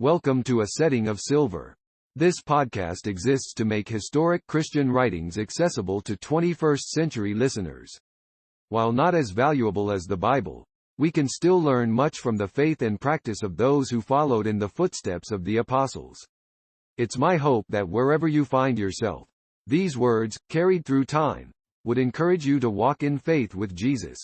Welcome to A Setting of Silver. This podcast exists to make historic Christian writings accessible to 21st century listeners. While not as valuable as the Bible, we can still learn much from the faith and practice of those who followed in the footsteps of the apostles. It's my hope that wherever you find yourself, these words, carried through time, would encourage you to walk in faith with Jesus.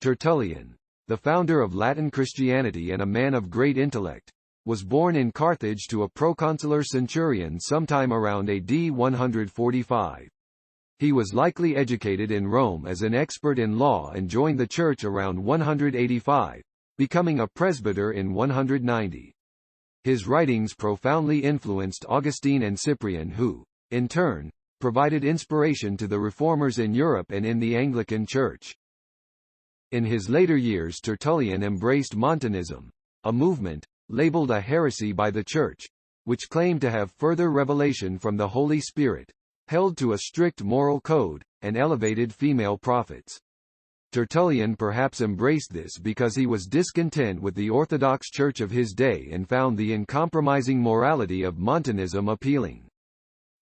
Tertullian, the founder of Latin Christianity and a man of great intellect, was born in Carthage to a proconsular centurion sometime around AD 145. He was likely educated in Rome as an expert in law and joined the church around 185, becoming a presbyter in 190. His writings profoundly influenced Augustine and Cyprian who, in turn, provided inspiration to the reformers in Europe and in the Anglican Church. In his later years, Tertullian embraced Montanism, a movement, labeled a heresy by the Church, which claimed to have further revelation from the Holy Spirit, held to a strict moral code, and elevated female prophets. Tertullian perhaps embraced this because he was discontent with the orthodox church of his day and found the uncompromising morality of Montanism appealing.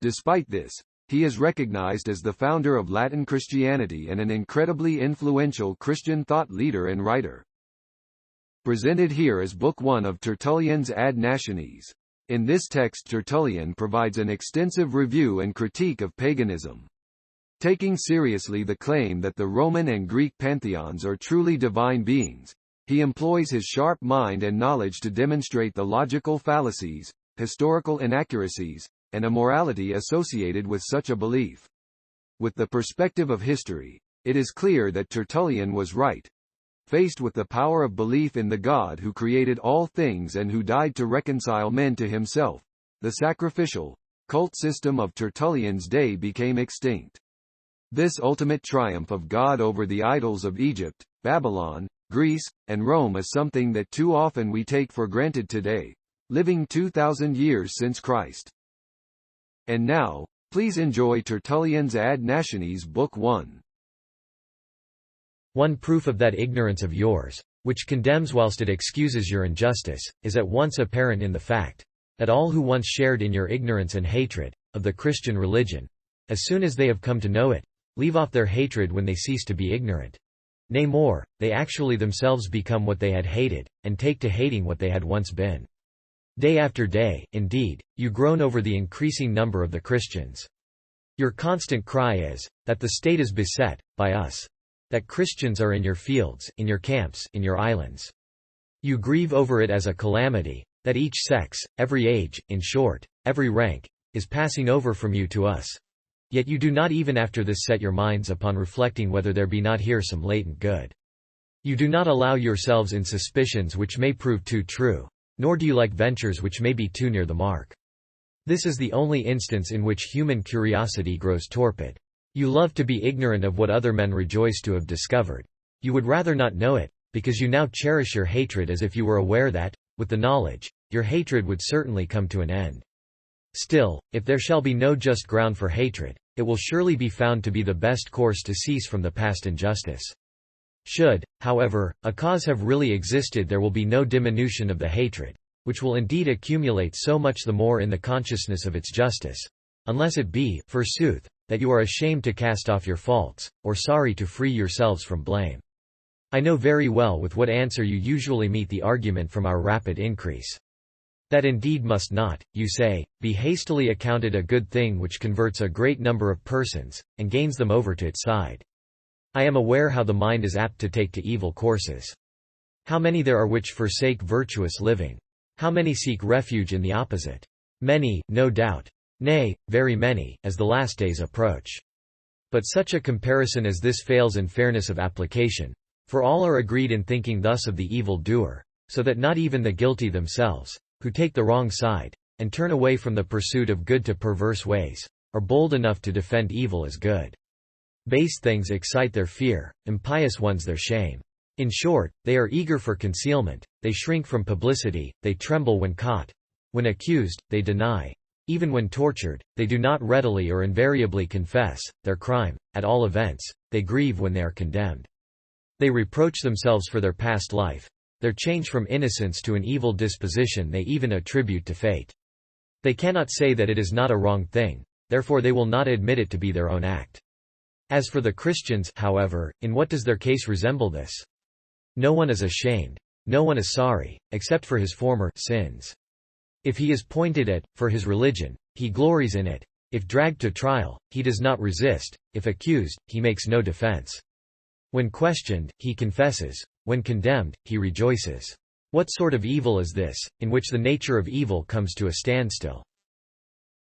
Despite this, he is recognized as the founder of Latin Christianity and an incredibly influential Christian thought leader and writer. Presented here is Book 1 of Tertullian's Ad Nationis. In this text, Tertullian provides an extensive review and critique of paganism. Taking seriously the claim that the Roman and Greek pantheons are truly divine beings, he employs his sharp mind and knowledge to demonstrate the logical fallacies, historical inaccuracies, and immorality associated with such a belief. With the perspective of history, it is clear that Tertullian was right. Faced with the power of belief in the God who created all things and who died to reconcile men to himself, the sacrificial, cult system of Tertullian's day became extinct. This ultimate triumph of God over the idols of Egypt, Babylon, Greece, and Rome is something that too often we take for granted today, living 2,000 years since Christ. And now, please enjoy Tertullian's Ad Nationis Book 1. One proof of that ignorance of yours, which condemns whilst it excuses your injustice, is at once apparent in the fact that all who once shared in your ignorance and hatred of the Christian religion, as soon as they have come to know it, leave off their hatred when they cease to be ignorant. Nay more, they actually themselves become what they had hated, and take to hating what they had once been. Day after day, indeed, you groan over the increasing number of the Christians. Your constant cry is, that the state is beset by us. That Christians are in your fields, in your camps, in your islands. You grieve over it as a calamity, that each sex, every age, in short, every rank, is passing over from you to us. Yet you do not even after this set your minds upon reflecting whether there be not here some latent good. You do not allow yourselves in suspicions which may prove too true, nor do you like ventures which may be too near the mark. This is the only instance in which human curiosity grows torpid. You love to be ignorant of what other men rejoice to have discovered. You would rather not know it, because you now cherish your hatred as if you were aware that, with the knowledge, your hatred would certainly come to an end. Still, if there shall be no just ground for hatred, it will surely be found to be the best course to cease from the past injustice. Should, however, a cause have really existed, there will be no diminution of the hatred, which will indeed accumulate so much the more in the consciousness of its justice, unless it be, forsooth, that you are ashamed to cast off your faults, or sorry to free yourselves from blame. I know very well with what answer you usually meet the argument from our rapid increase. That indeed must not, you say, be hastily accounted a good thing which converts a great number of persons, and gains them over to its side. I am aware how the mind is apt to take to evil courses. How many there are which forsake virtuous living! How many seek refuge in the opposite! Many, no doubt. Nay, very many, as the last days approach. But such a comparison as this fails in fairness of application, for all are agreed in thinking thus of the evil doer, so that not even the guilty themselves, who take the wrong side, and turn away from the pursuit of good to perverse ways, are bold enough to defend evil as good. Base things excite their fear, impious ones their shame. In short, they are eager for concealment, they shrink from publicity, they tremble when caught. When accused, they deny. Even when tortured, they do not readily or invariably confess their crime. At all events, they grieve when they are condemned. They reproach themselves for their past life. their change from innocence to an evil disposition they even attribute to fate. They cannot say that it is not a wrong thing, therefore they will not admit it to be their own act. As for the Christians, however, in what does their case resemble this? No one is ashamed. No one is sorry, except for his former sins. If he is pointed at, for his religion, he glories in it. If dragged to trial, he does not resist. If accused, he makes no defense. When questioned, he confesses. When condemned, he rejoices. What sort of evil is this, in which the nature of evil comes to a standstill?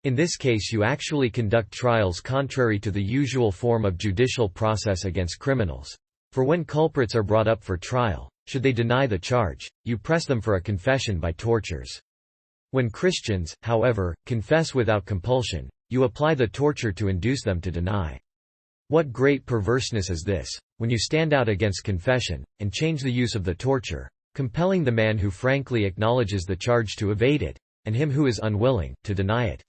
In this case you actually conduct trials contrary to the usual form of judicial process against criminals. For when culprits are brought up for trial, should they deny the charge, you press them for a confession by tortures. When Christians, however, confess without compulsion, you apply the torture to induce them to deny. What great perverseness is this, when you stand out against confession, and change the use of the torture, compelling the man who frankly acknowledges the charge to evade it, and him who is unwilling, to deny it.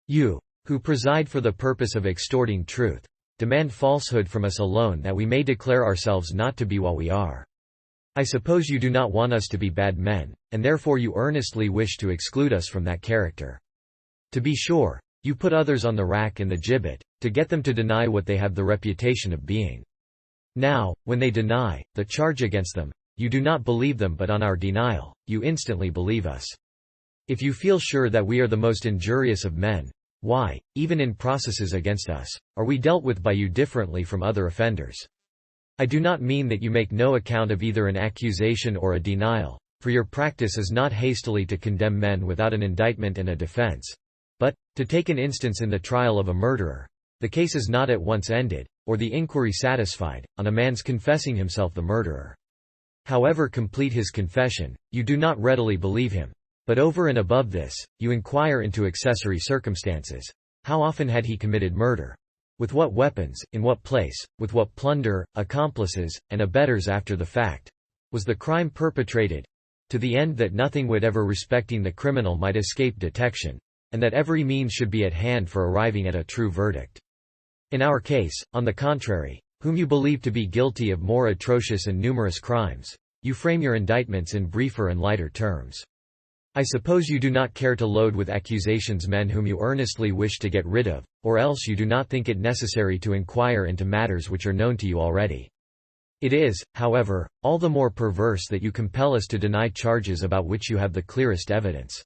You, who preside for the purpose of extorting truth, demand falsehood from us alone that we may declare ourselves not to be what we are. I suppose you do not want us to be bad men, and therefore you earnestly wish to exclude us from that character. To be sure, you put others on the rack and the gibbet, to get them to deny what they have the reputation of being. Now, when they deny the charge against them, you do not believe them, but on our denial, you instantly believe us. If you feel sure that we are the most injurious of men, why, even in processes against us, are we dealt with by you differently from other offenders? I do not mean that you make no account of either an accusation or a denial, for your practice is not hastily to condemn men without an indictment and a defense. But, to take an instance in the trial of a murderer, the case is not at once ended, or the inquiry satisfied, on a man's confessing himself the murderer. However complete his confession, you do not readily believe him. But over and above this, you inquire into accessory circumstances. How often had he committed murder? With what weapons, in what place, with what plunder, accomplices, and abettors after the fact? Was the crime perpetrated? To the end that nothing whatever respecting the criminal might escape detection, and that every means should be at hand for arriving at a true verdict. In our case, on the contrary, whom you believe to be guilty of more atrocious and numerous crimes, you frame your indictments in briefer and lighter terms. I suppose you do not care to load with accusations men whom you earnestly wish to get rid of, or else you do not think it necessary to inquire into matters which are known to you already. It is, however, all the more perverse that you compel us to deny charges about which you have the clearest evidence.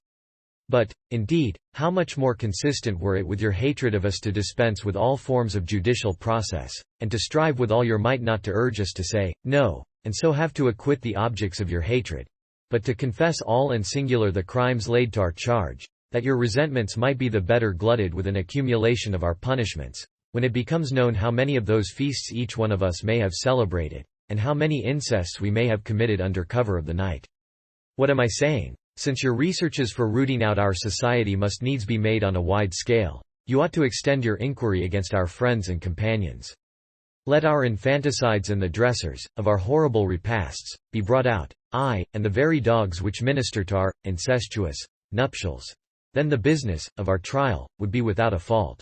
But, indeed, how much more consistent were it with your hatred of us to dispense with all forms of judicial process, and to strive with all your might not to urge us to say, no, and so have to acquit the objects of your hatred, but to confess all and singular the crimes laid to our charge, that your resentments might be the better glutted with an accumulation of our punishments, when it becomes known how many of those feasts each one of us may have celebrated, and how many incests we may have committed under cover of the night. What am I saying? Since your researches for rooting out our society must needs be made on a wide scale, you ought to extend your inquiry against our friends and companions. Let our infanticides and the dressers, of our horrible repasts, be brought out, ay, and the very dogs which minister to our incestuous nuptials. Then the business of our trial would be without a fault.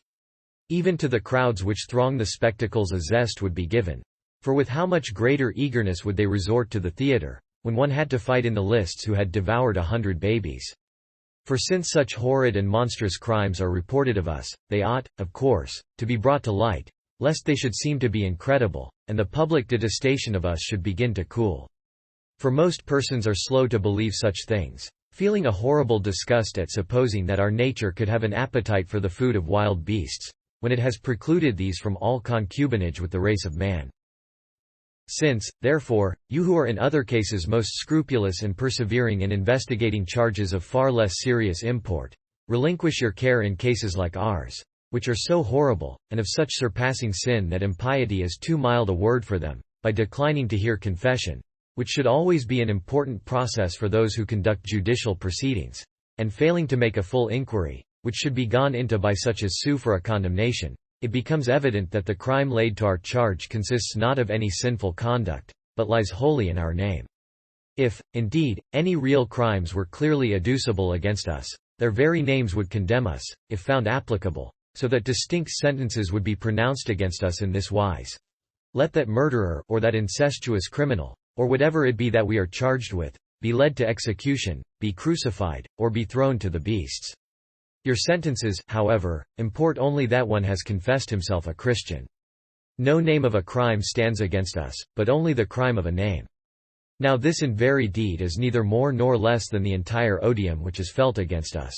Even to the crowds which throng the spectacles a zest would be given. For with how much greater eagerness would they resort to the theatre, when one had to fight in the lists who had devoured 100 babies. For since such horrid and monstrous crimes are reported of us, they ought, of course, to be brought to light, lest they should seem to be incredible, and the public detestation of us should begin to cool. For most persons are slow to believe such things, feeling a horrible disgust at supposing that our nature could have an appetite for the food of wild beasts, when it has precluded these from all concubinage with the race of man. Since, therefore, you who are in other cases most scrupulous and persevering in investigating charges of far less serious import, relinquish your care in cases like ours, which are so horrible, and of such surpassing sin that impiety is too mild a word for them, by declining to hear confession, which should always be an important process for those who conduct judicial proceedings, and failing to make a full inquiry, which should be gone into by such as sue for a condemnation, it becomes evident that the crime laid to our charge consists not of any sinful conduct, but lies wholly in our name. If, indeed, any real crimes were clearly adducible against us, their very names would condemn us, if found applicable, so that distinct sentences would be pronounced against us in this wise. Let that murderer or that incestuous criminal or whatever it be that we are charged with, be led to execution, be crucified, or be thrown to the beasts. Your sentences, however, import only that one has confessed himself a Christian. No name of a crime stands against us, but only the crime of a name. Now this in very deed is neither more nor less than the entire odium which is felt against us.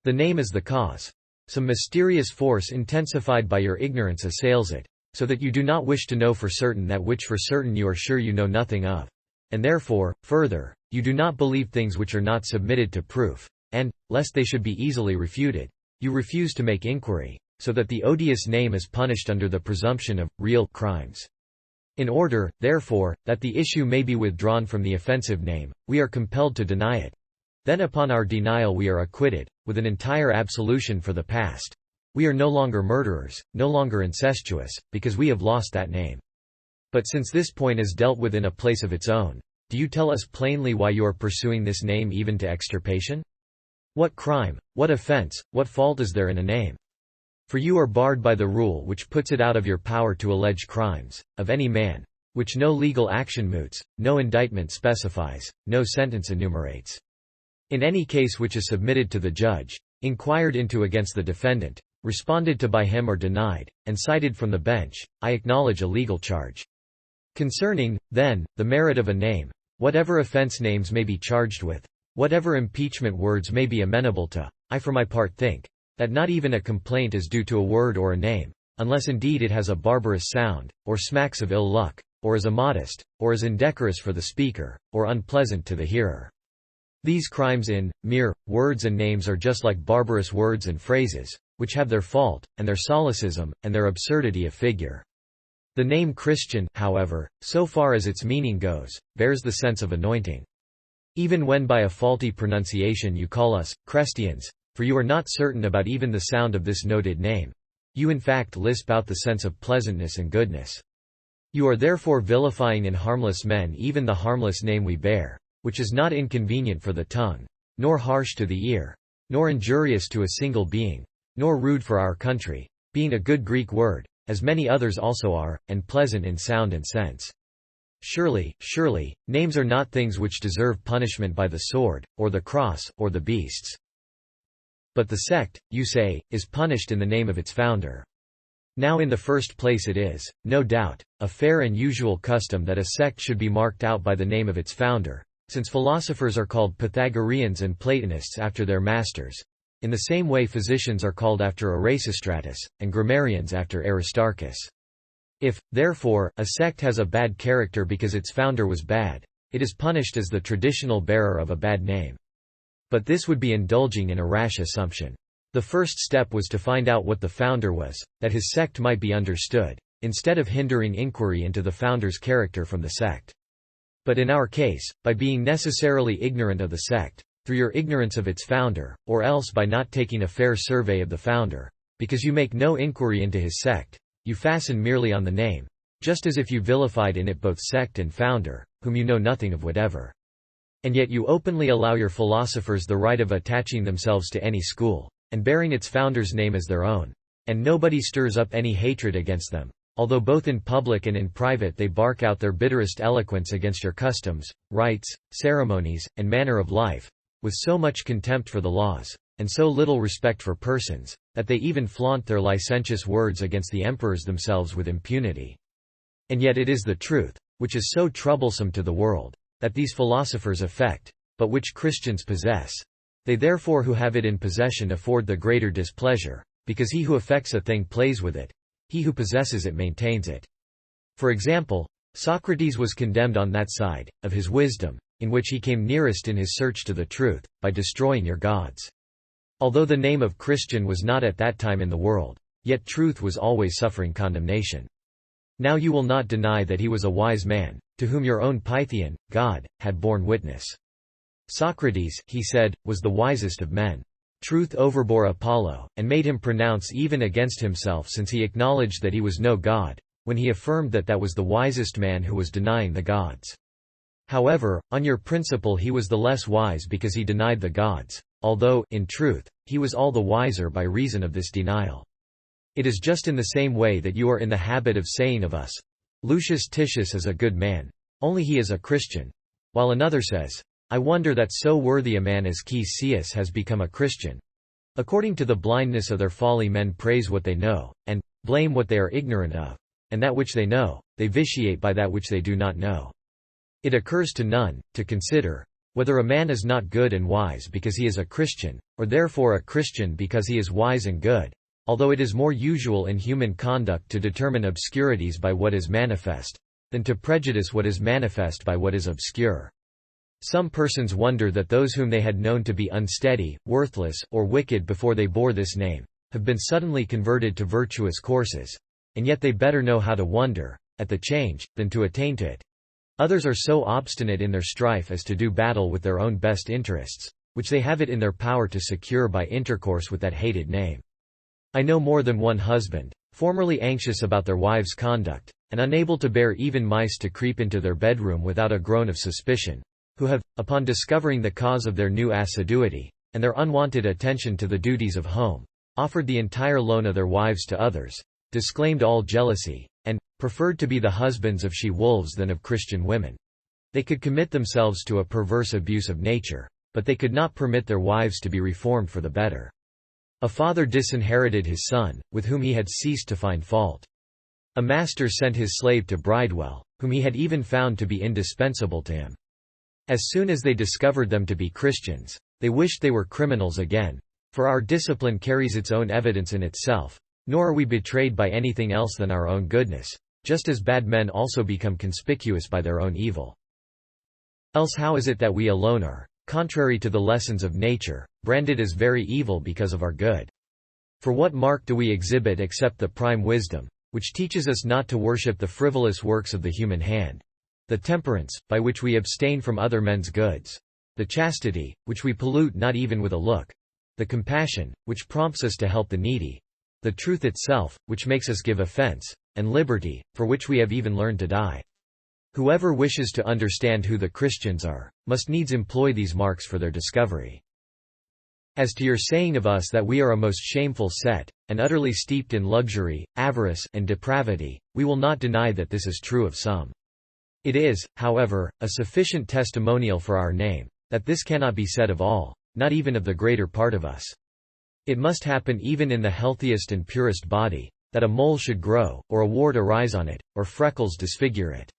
The name is the cause. Some mysterious force intensified by your ignorance assails it, so that you do not wish to know for certain that which for certain you are sure you know nothing of. And therefore, further, you do not believe things which are not submitted to proof, and, lest they should be easily refuted, you refuse to make inquiry, so that the odious name is punished under the presumption of real crimes. In order, therefore, that the issue may be withdrawn from the offensive name, we are compelled to deny it. Then upon our denial we are acquitted, with an entire absolution for the past. We are no longer murderers, no longer incestuous, because we have lost that name. But since this point is dealt with in a place of its own, do you tell us plainly why you are pursuing this name even to extirpation? What crime, what offense, what fault is there in a name? For you are barred by the rule which puts it out of your power to allege crimes, of any man, which no legal action moots, no indictment specifies, no sentence enumerates. In any case which is submitted to the judge, inquired into against the defendant, responded to by him or denied, and cited from the bench, I acknowledge a legal charge. Concerning, then, the merit of a name, whatever offense names may be charged with, whatever impeachment words may be amenable to, I for my part think, that not even a complaint is due to a word or a name, unless indeed it has a barbarous sound, or smacks of ill luck, or is immodest, or is indecorous for the speaker, or unpleasant to the hearer. These crimes in mere words and names are just like barbarous words and phrases, which have their fault, and their solecism, and their absurdity of figure. The name Christian, however, so far as its meaning goes, bears the sense of anointing. Even when by a faulty pronunciation you call us Christians, for you are not certain about even the sound of this noted name. You in fact lisp out the sense of pleasantness and goodness. You are therefore vilifying in harmless men even the harmless name we bear, which is not inconvenient for the tongue, nor harsh to the ear, nor injurious to a single being, nor rude for our country, being a good Greek word, as many others also are, and pleasant in sound and sense. Surely, surely, names are not things which deserve punishment by the sword, or the cross, or the beasts. But the sect, you say, is punished in the name of its founder. Now in the first place it is, no doubt, a fair and usual custom that a sect should be marked out by the name of its founder, since philosophers are called Pythagoreans and Platonists after their masters. In the same way physicians are called after Erasistratus, and grammarians after Aristarchus. If, therefore, a sect has a bad character because its founder was bad, it is punished as the traditional bearer of a bad name. But this would be indulging in a rash assumption. The first step was to find out what the founder was, that his sect might be understood, instead of hindering inquiry into the founder's character from the sect. But in our case, by being necessarily ignorant of the sect, through your ignorance of its founder, or else by not taking a fair survey of the founder, because you make no inquiry into his sect, you fasten merely on the name, just as if you vilified in it both sect and founder, whom you know nothing of whatever. And yet you openly allow your philosophers the right of attaching themselves to any school, and bearing its founder's name as their own. And nobody stirs up any hatred against them, although both in public and in private they bark out their bitterest eloquence against your customs, rites, ceremonies, and manner of life, with so much contempt for the laws, and so little respect for persons, that they even flaunt their licentious words against the emperors themselves with impunity. And yet it is the truth, which is so troublesome to the world, that these philosophers affect, but which Christians possess. They therefore who have it in possession afford the greater displeasure, because he who affects a thing plays with it, he who possesses it maintains it. For example, Socrates was condemned on that side, of his wisdom, in which he came nearest in his search to the truth, by destroying your gods. Although the name of Christian was not at that time in the world, yet truth was always suffering condemnation. Now you will not deny that he was a wise man, to whom your own Pythian, God, had borne witness. Socrates, he said, was the wisest of men. Truth overbore Apollo, and made him pronounce even against himself since he acknowledged that he was no god, when he affirmed that that was the wisest man who was denying the gods. However, on your principle he was the less wise because he denied the gods, although, in truth, he was all the wiser by reason of this denial. It is just in the same way that you are in the habit of saying of us, Lucius Titius is a good man, only he is a Christian, while another says, I wonder that so worthy a man as Caius has become a Christian. According to the blindness of their folly men praise what they know, and blame what they are ignorant of, and that which they know, they vitiate by that which they do not know. It occurs to none, to consider, whether a man is not good and wise because he is a Christian, or therefore a Christian because he is wise and good, although it is more usual in human conduct to determine obscurities by what is manifest, than to prejudice what is manifest by what is obscure. Some persons wonder that those whom they had known to be unsteady, worthless, or wicked before they bore this name, have been suddenly converted to virtuous courses, and yet they better know how to wonder at the change, than to attain to it. Others are so obstinate in their strife as to do battle with their own best interests, which they have it in their power to secure by intercourse with that hated name. I know more than one husband, formerly anxious about their wives' conduct, and unable to bear even mice to creep into their bedroom without a groan of suspicion, who have, upon discovering the cause of their new assiduity, and their unwanted attention to the duties of home, offered the entire loan of their wives to others, disclaimed all jealousy, and preferred to be the husbands of she-wolves than of Christian women. They could commit themselves to a perverse abuse of nature, but they could not permit their wives to be reformed for the better. A father disinherited his son, with whom he had ceased to find fault. A master sent his slave to Bridewell, whom he had even found to be indispensable to him. As soon as they discovered them to be Christians, they wished they were criminals again, for our discipline carries its own evidence in itself, nor are we betrayed by anything else than our own goodness, just as bad men also become conspicuous by their own evil. Else how is it that we alone are, contrary to the lessons of nature, branded as very evil because of our good? For what mark do we exhibit except the prime wisdom, which teaches us not to worship the frivolous works of the human hand? The temperance, by which we abstain from other men's goods. The chastity, which we pollute not even with a look. The compassion, which prompts us to help the needy. The truth itself, which makes us give offense, and liberty, for which we have even learned to die. Whoever wishes to understand who the Christians are, must needs employ these marks for their discovery. As to your saying of us that we are a most shameful set, and utterly steeped in luxury, avarice, and depravity, we will not deny that this is true of some. It is, however, a sufficient testimonial for our name, that this cannot be said of all, not even of the greater part of us. It must happen even in the healthiest and purest body, that a mole should grow, or a wart arise on it, or freckles disfigure it.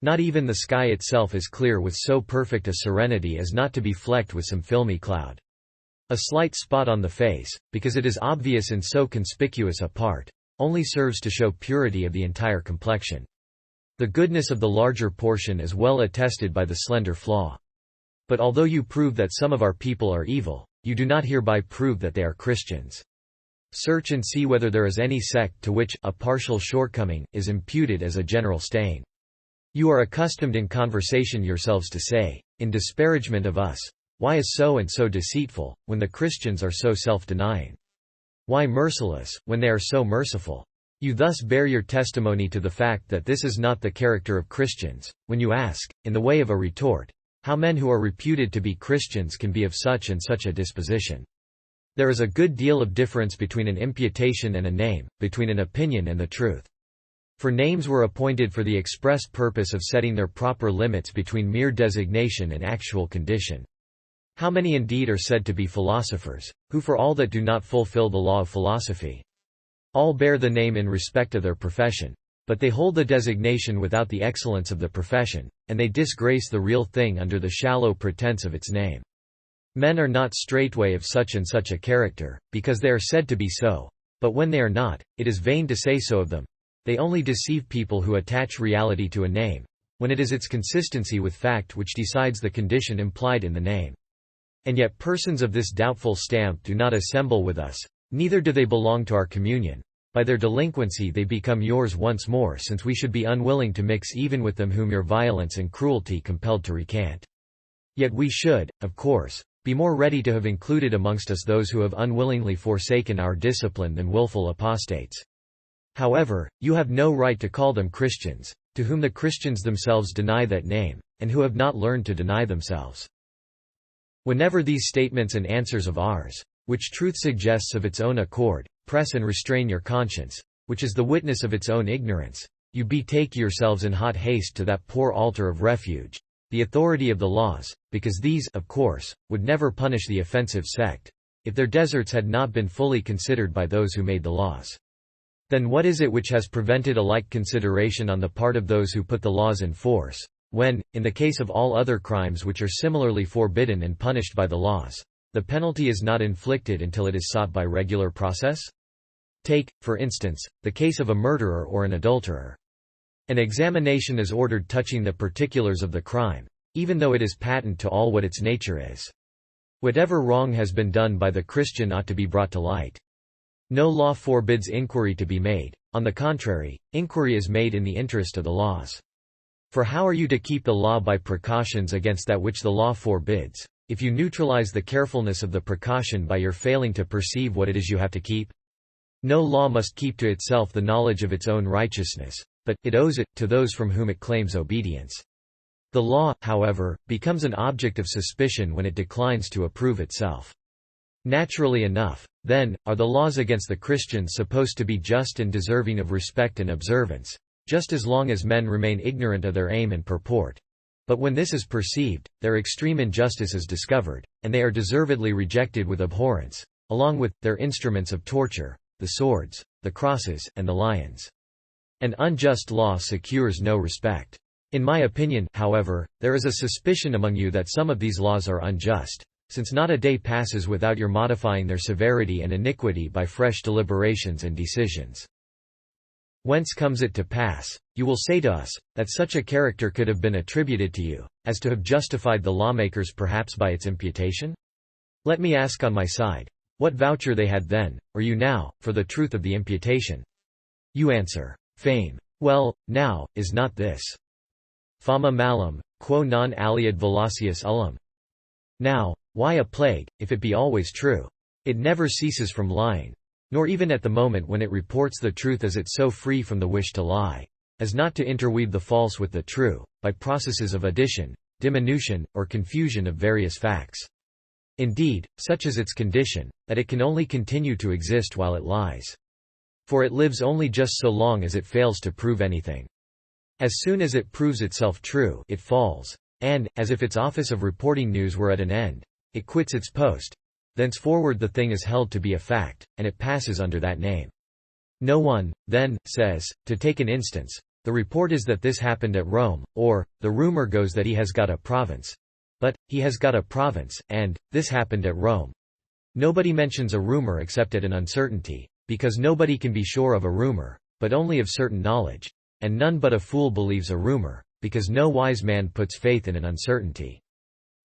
Not even the sky itself is clear with so perfect a serenity as not to be flecked with some filmy cloud. A slight spot on the face, because it is obvious in so conspicuous a part, only serves to show purity of the entire complexion. The goodness of the larger portion is well attested by the slender flaw. But although you prove that some of our people are evil, you do not hereby prove that they are Christians. Search and see whether there is any sect to which a partial shortcoming is imputed as a general stain. You are accustomed in conversation yourselves to say, in disparagement of us, why is so and so deceitful, when the Christians are so self-denying? Why merciless, when they are so merciful? You thus bear your testimony to the fact that this is not the character of Christians, when you ask, in the way of a retort, how men who are reputed to be Christians can be of such and such a disposition. There is a good deal of difference between an imputation and a name, between an opinion and the truth. For names were appointed for the express purpose of setting their proper limits between mere designation and actual condition. How many indeed are said to be philosophers, who for all that do not fulfill the law of philosophy? All bear the name in respect of their profession, but they hold the designation without the excellence of the profession, and they disgrace the real thing under the shallow pretense of its name. Men are not straightway of such and such a character, because they are said to be so, but when they are not, it is vain to say so of them. They only deceive people who attach reality to a name, when it is its consistency with fact which decides the condition implied in the name. And yet persons of this doubtful stamp do not assemble with us, neither do they belong to our communion. By their delinquency they become yours once more, since we should be unwilling to mix even with them whom your violence and cruelty compelled to recant. Yet we should, of course, be more ready to have included amongst us those who have unwillingly forsaken our discipline than willful apostates. However, you have no right to call them Christians, to whom the Christians themselves deny that name, and who have not learned to deny themselves. Whenever these statements and answers of ours, which truth suggests of its own accord, press and restrain your conscience, which is the witness of its own ignorance, You betake yourselves in hot haste to that poor altar of refuge, the authority of the laws, because these, of course, would never punish the offensive sect, if their deserts had not been fully considered by those who made the laws. Then what is it which has prevented a like consideration on the part of those who put the laws in force, when, in the case of all other crimes which are similarly forbidden and punished by the laws, the penalty is not inflicted until it is sought by regular process? Take, for instance, the case of a murderer or an adulterer. An examination is ordered touching the particulars of the crime, even though it is patent to all what its nature is. Whatever wrong has been done by the Christian ought to be brought to light. No law forbids inquiry to be made; on the contrary, inquiry is made in the interest of the laws. For how are you to keep the law by precautions against that which the law forbids, if you neutralize the carefulness of the precaution by your failing to perceive what it is you have to keep? No law must keep to itself the knowledge of its own righteousness, but it owes it to those from whom it claims obedience. The law, however, becomes an object of suspicion when it declines to approve itself. Naturally enough, then, are the laws against the Christians supposed to be just and deserving of respect and observance, just as long as men remain ignorant of their aim and purport. But when this is perceived, their extreme injustice is discovered, and they are deservedly rejected with abhorrence, along with their instruments of torture, the swords, the crosses, and the lions. An unjust law secures no respect. In my opinion, however, there is a suspicion among you that some of these laws are unjust, since not a day passes without your modifying their severity and iniquity by fresh deliberations and decisions. Whence comes it to pass, you will say to us, that such a character could have been attributed to you, as to have justified the lawmakers perhaps by its imputation? Let me ask on my side, what voucher they had then, or you now, for the truth of the imputation? You answer, fame. Well, now, is not this fama malum, quo non aliud velocius ullum? Now, why a plague, if it be always true? It never ceases from lying, nor even at the moment when it reports the truth is it so free from the wish to lie, as not to interweave the false with the true, by processes of addition, diminution, or confusion of various facts. Indeed, such is its condition, that it can only continue to exist while it lies. For it lives only just so long as it fails to prove anything. As soon as it proves itself true, it falls, and, as if its office of reporting news were at an end, it quits its post. Thenceforward the thing is held to be a fact, and it passes under that name. No one, then, says, to take an instance, the report is that this happened at Rome, or, the rumor goes that he has got a province. But, he has got a province, and, this happened at Rome. Nobody mentions a rumor except at an uncertainty, because nobody can be sure of a rumor, but only of certain knowledge, and none but a fool believes a rumor, because no wise man puts faith in an uncertainty.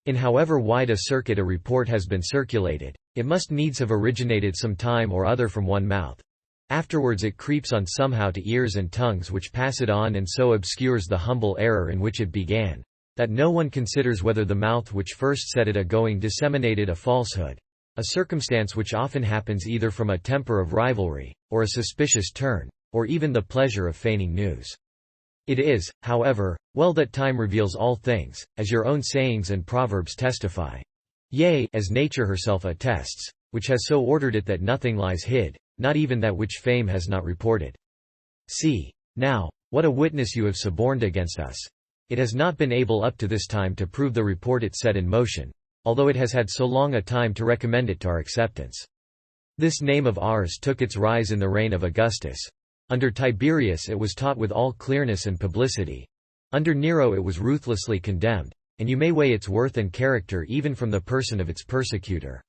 In however wide a circuit a report has been circulated, it must needs have originated some time or other from one mouth. Afterwards it creeps on somehow to ears and tongues which pass it on and so obscures the humble error in which it began, that no one considers whether the mouth which first set it a-going disseminated a falsehood, a circumstance which often happens either from a temper of rivalry, or a suspicious turn, or even the pleasure of feigning news. It is, however, well that time reveals all things, as your own sayings and proverbs testify. Yea, as nature herself attests, which has so ordered it that nothing lies hid, not even that which fame has not reported. See, now, what a witness you have suborned against us. It has not been able up to this time to prove the report it set in motion, although it has had so long a time to recommend it to our acceptance. This name of ours took its rise in the reign of Augustus. Under Tiberius it was taught with all clearness and publicity. Under Nero it was ruthlessly condemned, and you may weigh its worth and character even from the person of its persecutor.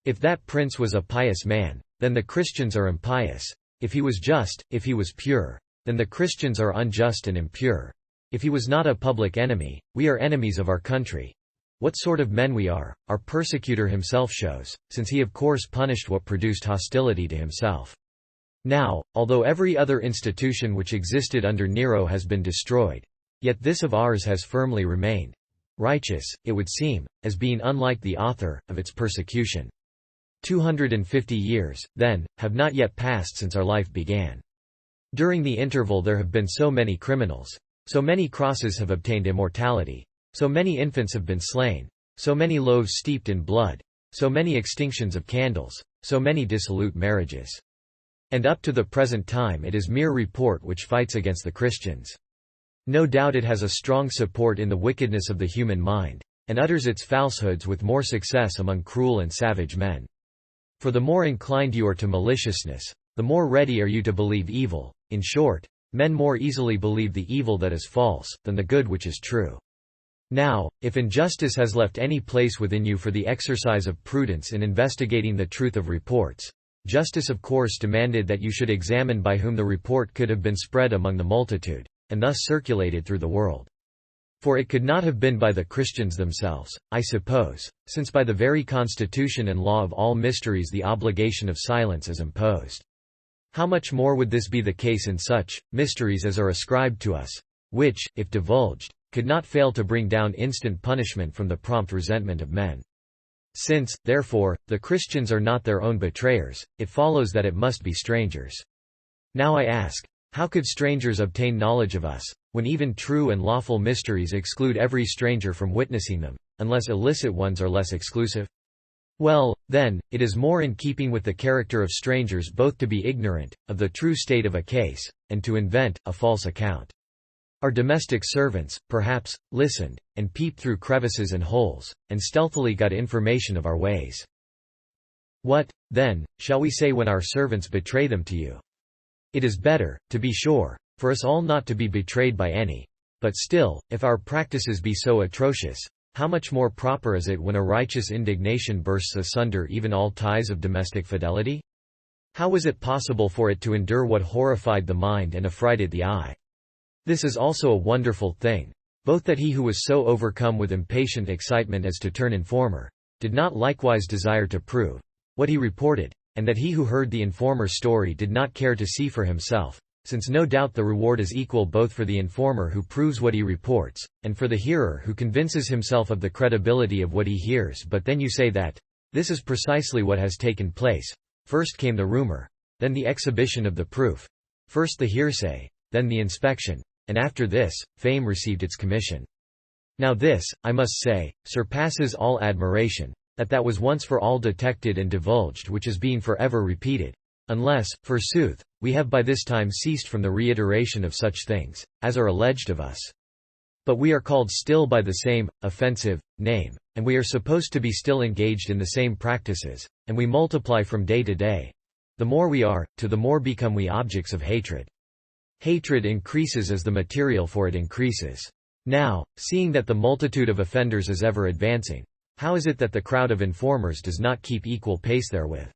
If that prince was a pious man, then the Christians are impious. If he was just, if he was pure, then the Christians are unjust and impure. If he was not a public enemy, we are enemies of our country. What sort of men we are, our persecutor himself shows, since he of course punished what produced hostility to himself. Now, although every other institution which existed under Nero has been destroyed, yet this of ours has firmly remained. Righteous, it would seem, as being unlike the author of its persecution. 250 years, then, have not yet passed since our life began. During the interval there have been so many criminals. So many crosses have obtained immortality. So many infants have been slain. So many loaves steeped in blood. So many extinctions of candles. So many dissolute marriages. And up to the present time it is mere report which fights against the Christians. No doubt it has a strong support in the wickedness of the human mind, and utters its falsehoods with more success among cruel and savage men. For the more inclined you are to maliciousness, the more ready are you to believe evil. In short, men more easily believe the evil that is false, than the good which is true. Now, if injustice has left any place within you for the exercise of prudence in investigating the truth of reports, justice of course demanded that you should examine by whom the report could have been spread among the multitude, and thus circulated through the world. For it could not have been by the Christians themselves, I suppose, since by the very constitution and law of all mysteries the obligation of silence is imposed. How much more would this be the case in such mysteries as are ascribed to us, which, if divulged, could not fail to bring down instant punishment from the prompt resentment of men. Since, therefore, the Christians are not their own betrayers, it follows that it must be strangers. Now I ask, how could strangers obtain knowledge of us, when even true and lawful mysteries exclude every stranger from witnessing them, unless illicit ones are less exclusive? Well, then, it is more in keeping with the character of strangers both to be ignorant of the true state of a case, and to invent a false account. Our domestic servants, perhaps, listened, and peeped through crevices and holes, and stealthily got information of our ways. What, then, shall we say when our servants betray them to you? It is better, to be sure, for us all not to be betrayed by any. But still, if our practices be so atrocious, how much more proper is it when a righteous indignation bursts asunder even all ties of domestic fidelity? How was it possible for it to endure what horrified the mind and affrighted the eye? This is also a wonderful thing, both that he who was so overcome with impatient excitement as to turn informer, did not likewise desire to prove what he reported, and that he who heard the informer's story did not care to see for himself, since no doubt the reward is equal both for the informer who proves what he reports, and for the hearer who convinces himself of the credibility of what he hears. But then you say that this is precisely what has taken place. First came the rumor, then the exhibition of the proof, first the hearsay, then the inspection, and after this, fame received its commission. Now this, I must say, surpasses all admiration, that was once for all detected and divulged which is being forever repeated, unless, forsooth, we have by this time ceased from the reiteration of such things, as are alleged of us. But we are called still by the same, offensive, name, and we are supposed to be still engaged in the same practices, and we multiply from day to day. The more we are, the more become we objects of hatred. Hatred increases as the material for it increases. Now, seeing that the multitude of offenders is ever advancing, how is it that the crowd of informers does not keep equal pace therewith?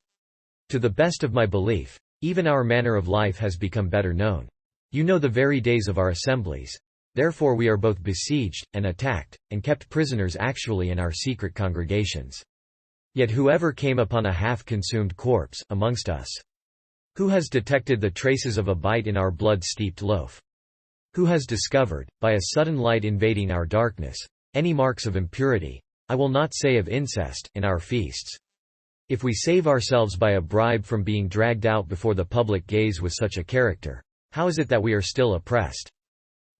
To the best of my belief, even our manner of life has become better known. You know the very days of our assemblies. Therefore we are both besieged, and attacked, and kept prisoners actually in our secret congregations. Yet whoever came upon a half-consumed corpse amongst us? Who has detected the traces of a bite in our blood-steeped loaf? Who has discovered, by a sudden light invading our darkness, any marks of impurity, I will not say of incest, in our feasts? If we save ourselves by a bribe from being dragged out before the public gaze with such a character, how is it that we are still oppressed?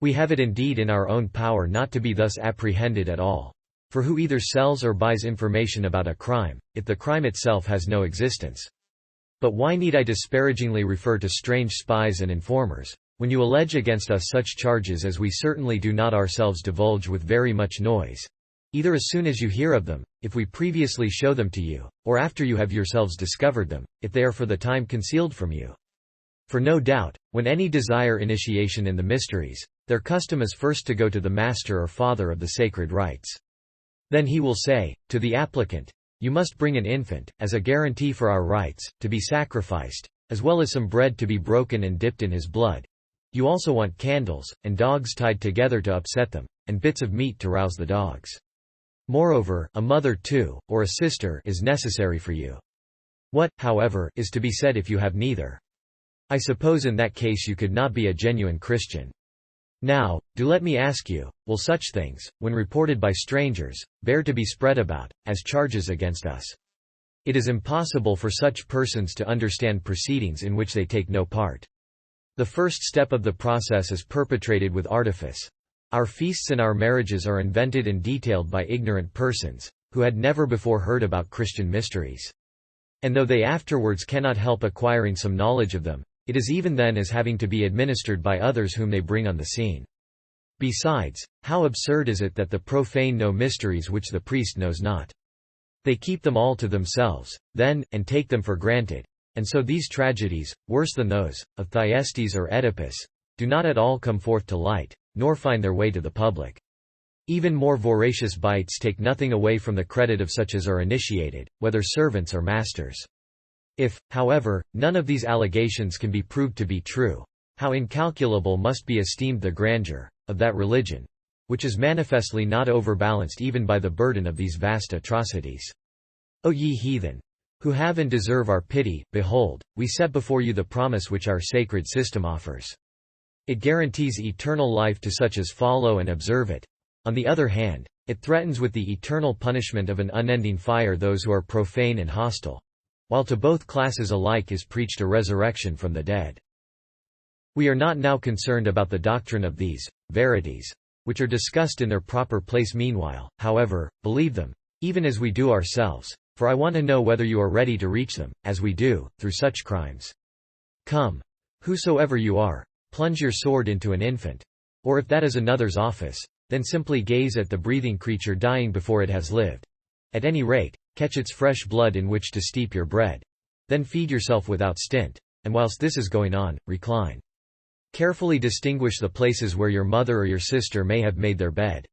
We have it indeed in our own power not to be thus apprehended at all. For who either sells or buys information about a crime, if the crime itself has no existence? But why need I disparagingly refer to strange spies and informers, when you allege against us such charges as we certainly do not ourselves divulge with very much noise, either as soon as you hear of them, if we previously show them to you, or after you have yourselves discovered them, if they are for the time concealed from you? For no doubt, when any desire initiation in the mysteries, their custom is first to go to the master or father of the sacred rites. Then he will say, to the applicant, you must bring an infant, as a guarantee for our rites, to be sacrificed, as well as some bread to be broken and dipped in his blood. You also want candles, and dogs tied together to upset them, and bits of meat to rouse the dogs. Moreover, a mother too, or a sister, is necessary for you. What, however, is to be said if you have neither? I suppose in that case you could not be a genuine Christian. Now, do let me ask you, will such things, when reported by strangers, bear to be spread about, as charges against us? It is impossible for such persons to understand proceedings in which they take no part. The first step of the process is perpetrated with artifice. Our feasts and our marriages are invented and detailed by ignorant persons, who had never before heard about Christian mysteries. And though they afterwards cannot help acquiring some knowledge of them, it is even then as having to be administered by others whom they bring on the scene. Besides, how absurd is it that the profane know mysteries which the priest knows not? They keep them all to themselves, then, and take them for granted. And so these tragedies, worse than those, of Thyestes or Oedipus, do not at all come forth to light, nor find their way to the public. Even more voracious bites take nothing away from the credit of such as are initiated, whether servants or masters. If, however, none of these allegations can be proved to be true, how incalculable must be esteemed the grandeur of that religion, which is manifestly not overbalanced even by the burden of these vast atrocities. O ye heathen, who have and deserve our pity, behold, we set before you the promise which our sacred system offers. It guarantees eternal life to such as follow and observe it. On the other hand, it threatens with the eternal punishment of an unending fire those who are profane and hostile, while to both classes alike is preached a resurrection from the dead. We are not now concerned about the doctrine of these verities, which are discussed in their proper place meanwhile, however, believe them, even as we do ourselves, for I want to know whether you are ready to reach them, as we do, through such crimes. Come, whosoever you are, plunge your sword into an infant. Or if that is another's office, then simply gaze at the breathing creature dying before it has lived. At any rate, catch its fresh blood in which to steep your bread. Then feed yourself without stint, and whilst this is going on, recline. Carefully distinguish the places where your mother or your sister may have made their bed.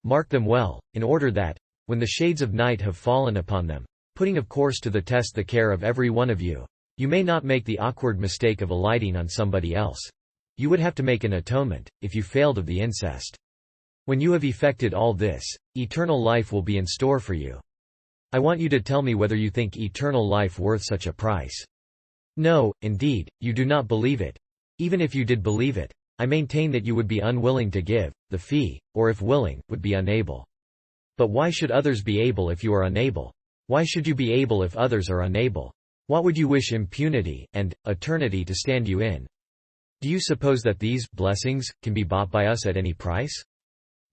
Mark them well, in order that, when the shades of night have fallen upon them, putting of course to the test the care of every one of you, you may not make the awkward mistake of alighting on somebody else. You would have to make an atonement, if you failed of the incest. When you have effected all this, eternal life will be in store for you. I want you to tell me whether you think eternal life worth such a price. No, indeed, you do not believe it. Even if you did believe it, I maintain that you would be unwilling to give the fee, or if willing, would be unable. But why should others be able if you are unable? Why should you be able if others are unable? What would you wish impunity, and eternity to stand you in? Do you suppose that these blessings can be bought by us at any price?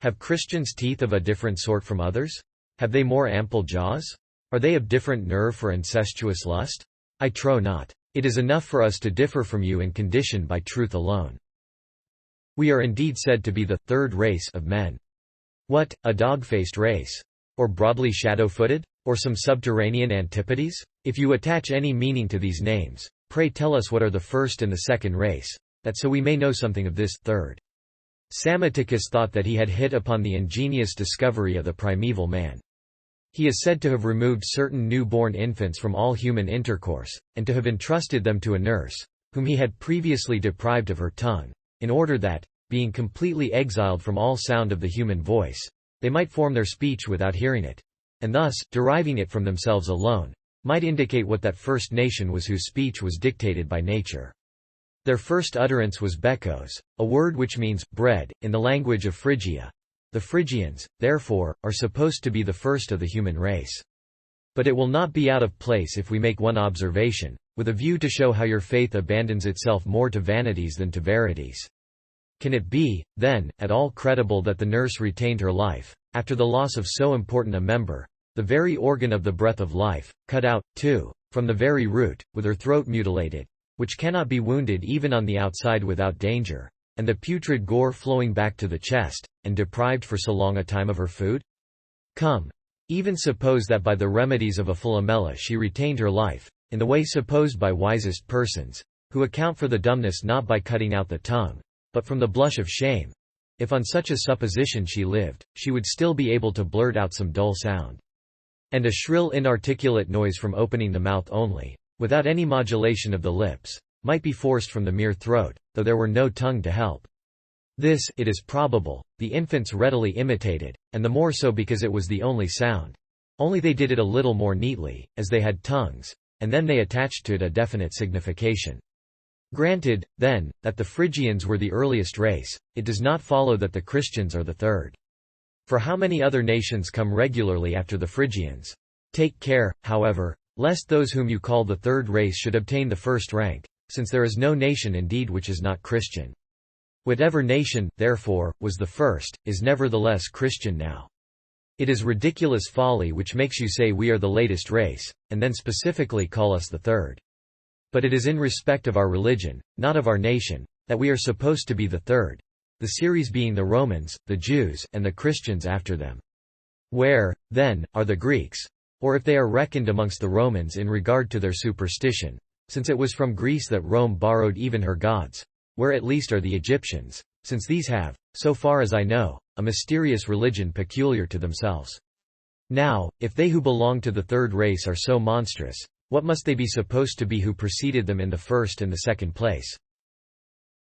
Have Christians teeth of a different sort from others? Have they more ample jaws? Are they of different nerve for incestuous lust? I trow not. It is enough for us to differ from you in condition by truth alone. We are indeed said to be the third race of men. What, a dog-faced race? Or broadly shadow-footed? Or some subterranean antipodes? If you attach any meaning to these names, pray tell us what are the first and the second race, that so we may know something of this third. Psammaticus thought that he had hit upon the ingenious discovery of the primeval man. He is said to have removed certain new-born infants from all human intercourse, and to have entrusted them to a nurse, whom he had previously deprived of her tongue, in order that, being completely exiled from all sound of the human voice, they might form their speech without hearing it, and thus, deriving it from themselves alone, might indicate what that first nation was whose speech was dictated by nature. Their first utterance was bekos, a word which means bread, in the language of Phrygia. The Phrygians, therefore, are supposed to be the first of the human race. But it will not be out of place if we make one observation, with a view to show how your faith abandons itself more to vanities than to verities. Can it be, then, at all credible that the nurse retained her life, after the loss of so important a member, the very organ of the breath of life, cut out, too, from the very root, with her throat mutilated, which cannot be wounded even on the outside without danger, and the putrid gore flowing back to the chest, and deprived for so long a time of her food? Come. Even suppose that by the remedies of a Philomela she retained her life, in the way supposed by wisest persons, who account for the dumbness not by cutting out the tongue, but from the blush of shame. If on such a supposition she lived, she would still be able to blurt out some dull sound. And a shrill inarticulate noise from opening the mouth only, without any modulation of the lips, might be forced from the mere throat, though there were no tongue to help. This, it is probable, the infants readily imitated, and the more so because it was the only sound. Only they did it a little more neatly, as they had tongues, and then they attached to it a definite signification. Granted, then, that the Phrygians were the earliest race, it does not follow that the Christians are the third. For how many other nations come regularly after the Phrygians? Take care, however, lest those whom you call the third race should obtain the first rank, since there is no nation indeed which is not Christian. Whatever nation, therefore, was the first, is nevertheless Christian now. It is ridiculous folly which makes you say we are the latest race, and then specifically call us the third. But it is in respect of our religion, not of our nation, that we are supposed to be the third, the series being the Romans, the Jews, and the Christians after them. Where, then, are the Greeks? Or if they are reckoned amongst the Romans in regard to their superstition, since it was from Greece that Rome borrowed even her gods, where at least are the Egyptians, since these have, so far as I know, a mysterious religion peculiar to themselves. Now, if they who belong to the third race are so monstrous, what must they be supposed to be who preceded them in the first and the second place?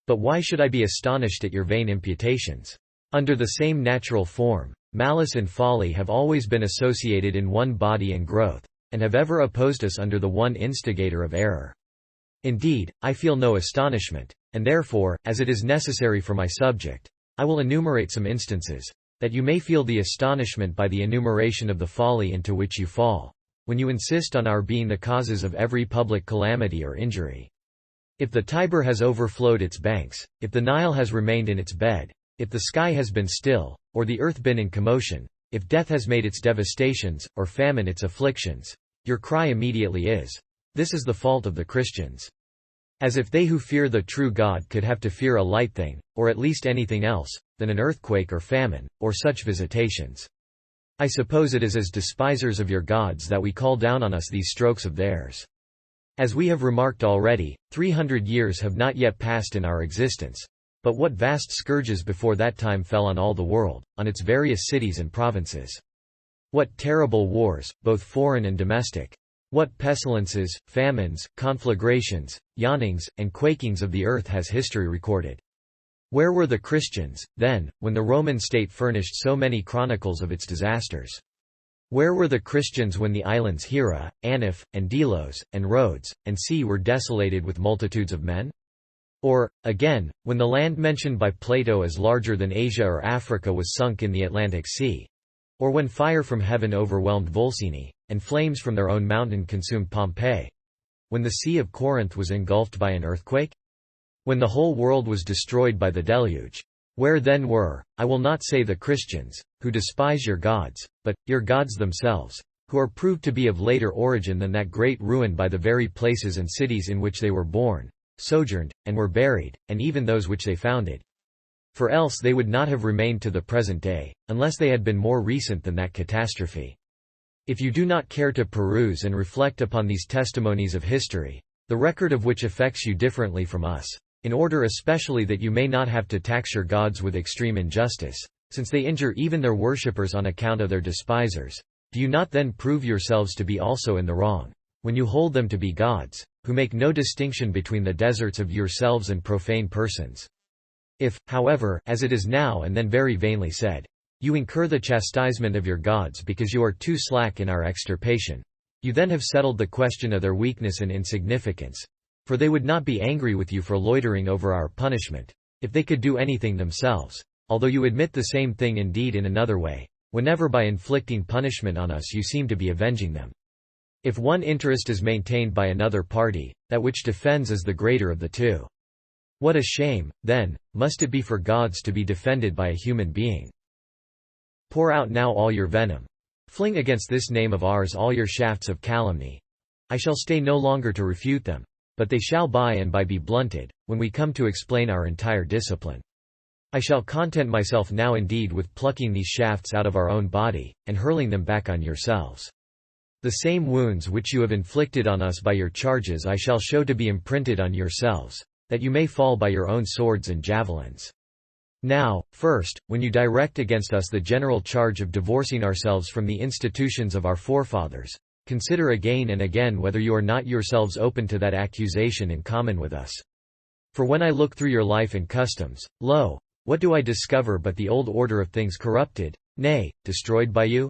But why should I be astonished at your vain imputations? Under the same natural form, malice and folly have always been associated in one body and growth, and have ever opposed us under the one instigator of error. Indeed, I feel no astonishment, and therefore, as it is necessary for my subject, I will enumerate some instances, that you may feel the astonishment by the enumeration of the folly into which you fall, when you insist on our being the causes of every public calamity or injury. If the Tiber has overflowed its banks, if the Nile has remained in its bed, if the sky has been still, or the earth been in commotion, if death has made its devastations, or famine its afflictions, your cry immediately is, "This is the fault of the Christians." As if they who fear the true God could have to fear a light thing, or at least anything else, than an earthquake or famine, or such visitations. I suppose it is as despisers of your gods that we call down on us these strokes of theirs. As we have remarked already, 300 years have not yet passed in our existence. But what vast scourges before that time fell on all the world, on its various cities and provinces. What terrible wars, both foreign and domestic. What pestilences, famines, conflagrations, yawnings, and quakings of the earth has history recorded. Where were the Christians, then, when the Roman state furnished so many chronicles of its disasters? Where were the Christians when the islands Hera, Anif, and Delos, and Rhodes, and Sea were desolated with multitudes of men? Or, again, when the land mentioned by Plato as larger than Asia or Africa was sunk in the Atlantic Sea? Or when fire from heaven overwhelmed Volsini, and flames from their own mountain consumed Pompeii? When the Sea of Corinth was engulfed by an earthquake? When the whole world was destroyed by the deluge? Where then were, I will not say the Christians, who despise your gods, but, your gods themselves, who are proved to be of later origin than that great ruin by the very places and cities in which they were born, sojourned, and were buried, and even those which they founded? For else they would not have remained to the present day, unless they had been more recent than that catastrophe. If you do not care to peruse and reflect upon these testimonies of history, the record of which affects you differently from us, in order especially that you may not have to tax your gods with extreme injustice, since they injure even their worshippers on account of their despisers, do you not then prove yourselves to be also in the wrong, when you hold them to be gods, who make no distinction between the deserts of yourselves and profane persons? If, however, as it is now and then very vainly said, you incur the chastisement of your gods because you are too slack in our extirpation, you then have settled the question of their weakness and insignificance. For they would not be angry with you for loitering over our punishment, if they could do anything themselves, although you admit the same thing indeed in another way, whenever by inflicting punishment on us you seem to be avenging them. If one interest is maintained by another party, that which defends is the greater of the two. What a shame, then, must it be for gods to be defended by a human being. Pour out now all your venom. Fling against this name of ours all your shafts of calumny. I shall stay no longer to refute them, but they shall by and by be blunted, when we come to explain our entire discipline. I shall content myself now indeed with plucking these shafts out of our own body, and hurling them back on yourselves. The same wounds which you have inflicted on us by your charges I shall show to be imprinted on yourselves, that you may fall by your own swords and javelins. Now, first, when you direct against us the general charge of divorcing ourselves from the institutions of our forefathers, consider again and again whether you are not yourselves open to that accusation in common with us. For when I look through your life and customs, lo, what do I discover but the old order of things corrupted, nay, destroyed by you?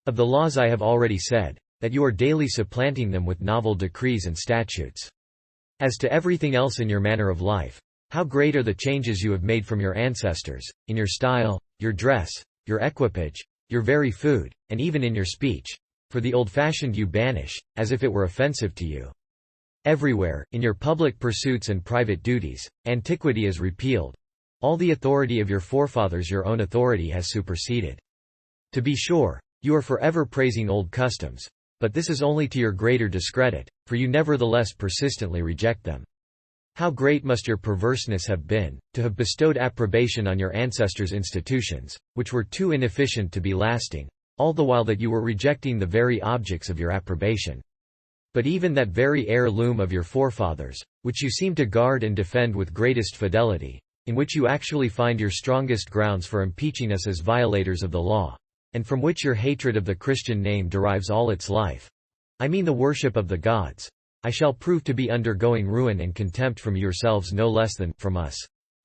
Of the laws I have already said, that you are daily supplanting them with novel decrees and statutes. As to everything else in your manner of life, how great are the changes you have made from your ancestors, in your style, your dress, your equipage, your very food, and even in your speech. For the old-fashioned you banish, as if it were offensive to you. Everywhere, in your public pursuits and private duties, antiquity is repealed. All the authority of your forefathers your own authority has superseded. To be sure, you are forever praising old customs, but this is only to your greater discredit, for you nevertheless persistently reject them. How great must your perverseness have been, to have bestowed approbation on your ancestors' institutions, which were too inefficient to be lasting, all the while that you were rejecting the very objects of your approbation. But even that very heirloom of your forefathers, which you seem to guard and defend with greatest fidelity, in which you actually find your strongest grounds for impeaching us as violators of the law, and from which your hatred of the Christian name derives all its life, I mean the worship of the gods, I shall prove to be undergoing ruin and contempt from yourselves no less than from us,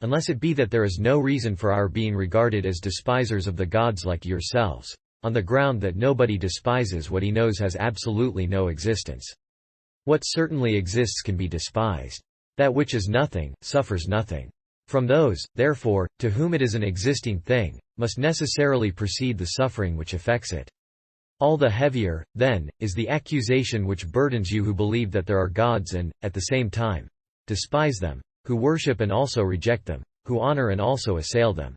unless it be that there is no reason for our being regarded as despisers of the gods like yourselves, on the ground that nobody despises what he knows has absolutely no existence. What certainly exists can be despised. That which is nothing, suffers nothing. From those, therefore, to whom it is an existing thing, must necessarily proceed the suffering which affects it. All the heavier, then, is the accusation which burdens you who believe that there are gods and, at the same time, despise them, who worship and also reject them, who honor and also assail them.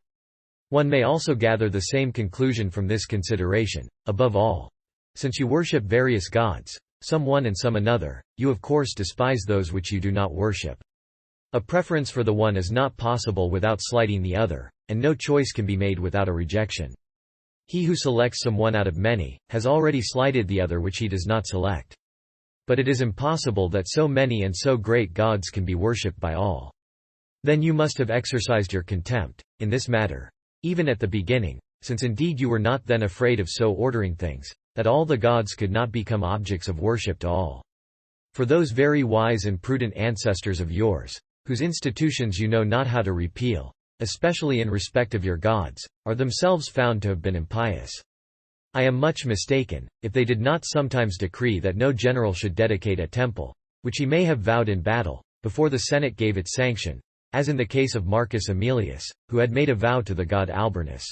One may also gather the same conclusion from this consideration. Above all, since you worship various gods, some one and some another, you of course despise those which you do not worship. A preference for the one is not possible without slighting the other, and no choice can be made without a rejection. He who selects some one out of many, has already slighted the other which he does not select. But it is impossible that so many and so great gods can be worshipped by all. Then you must have exercised your contempt, in this matter, even at the beginning, since indeed you were not then afraid of so ordering things, that all the gods could not become objects of worship to all. For those very wise and prudent ancestors of yours, whose institutions you know not how to repeal, especially in respect of your gods, are themselves found to have been impious. I am much mistaken, if they did not sometimes decree that no general should dedicate a temple, which he may have vowed in battle, before the Senate gave its sanction, as in the case of Marcus Aemilius, who had made a vow to the god Albernus.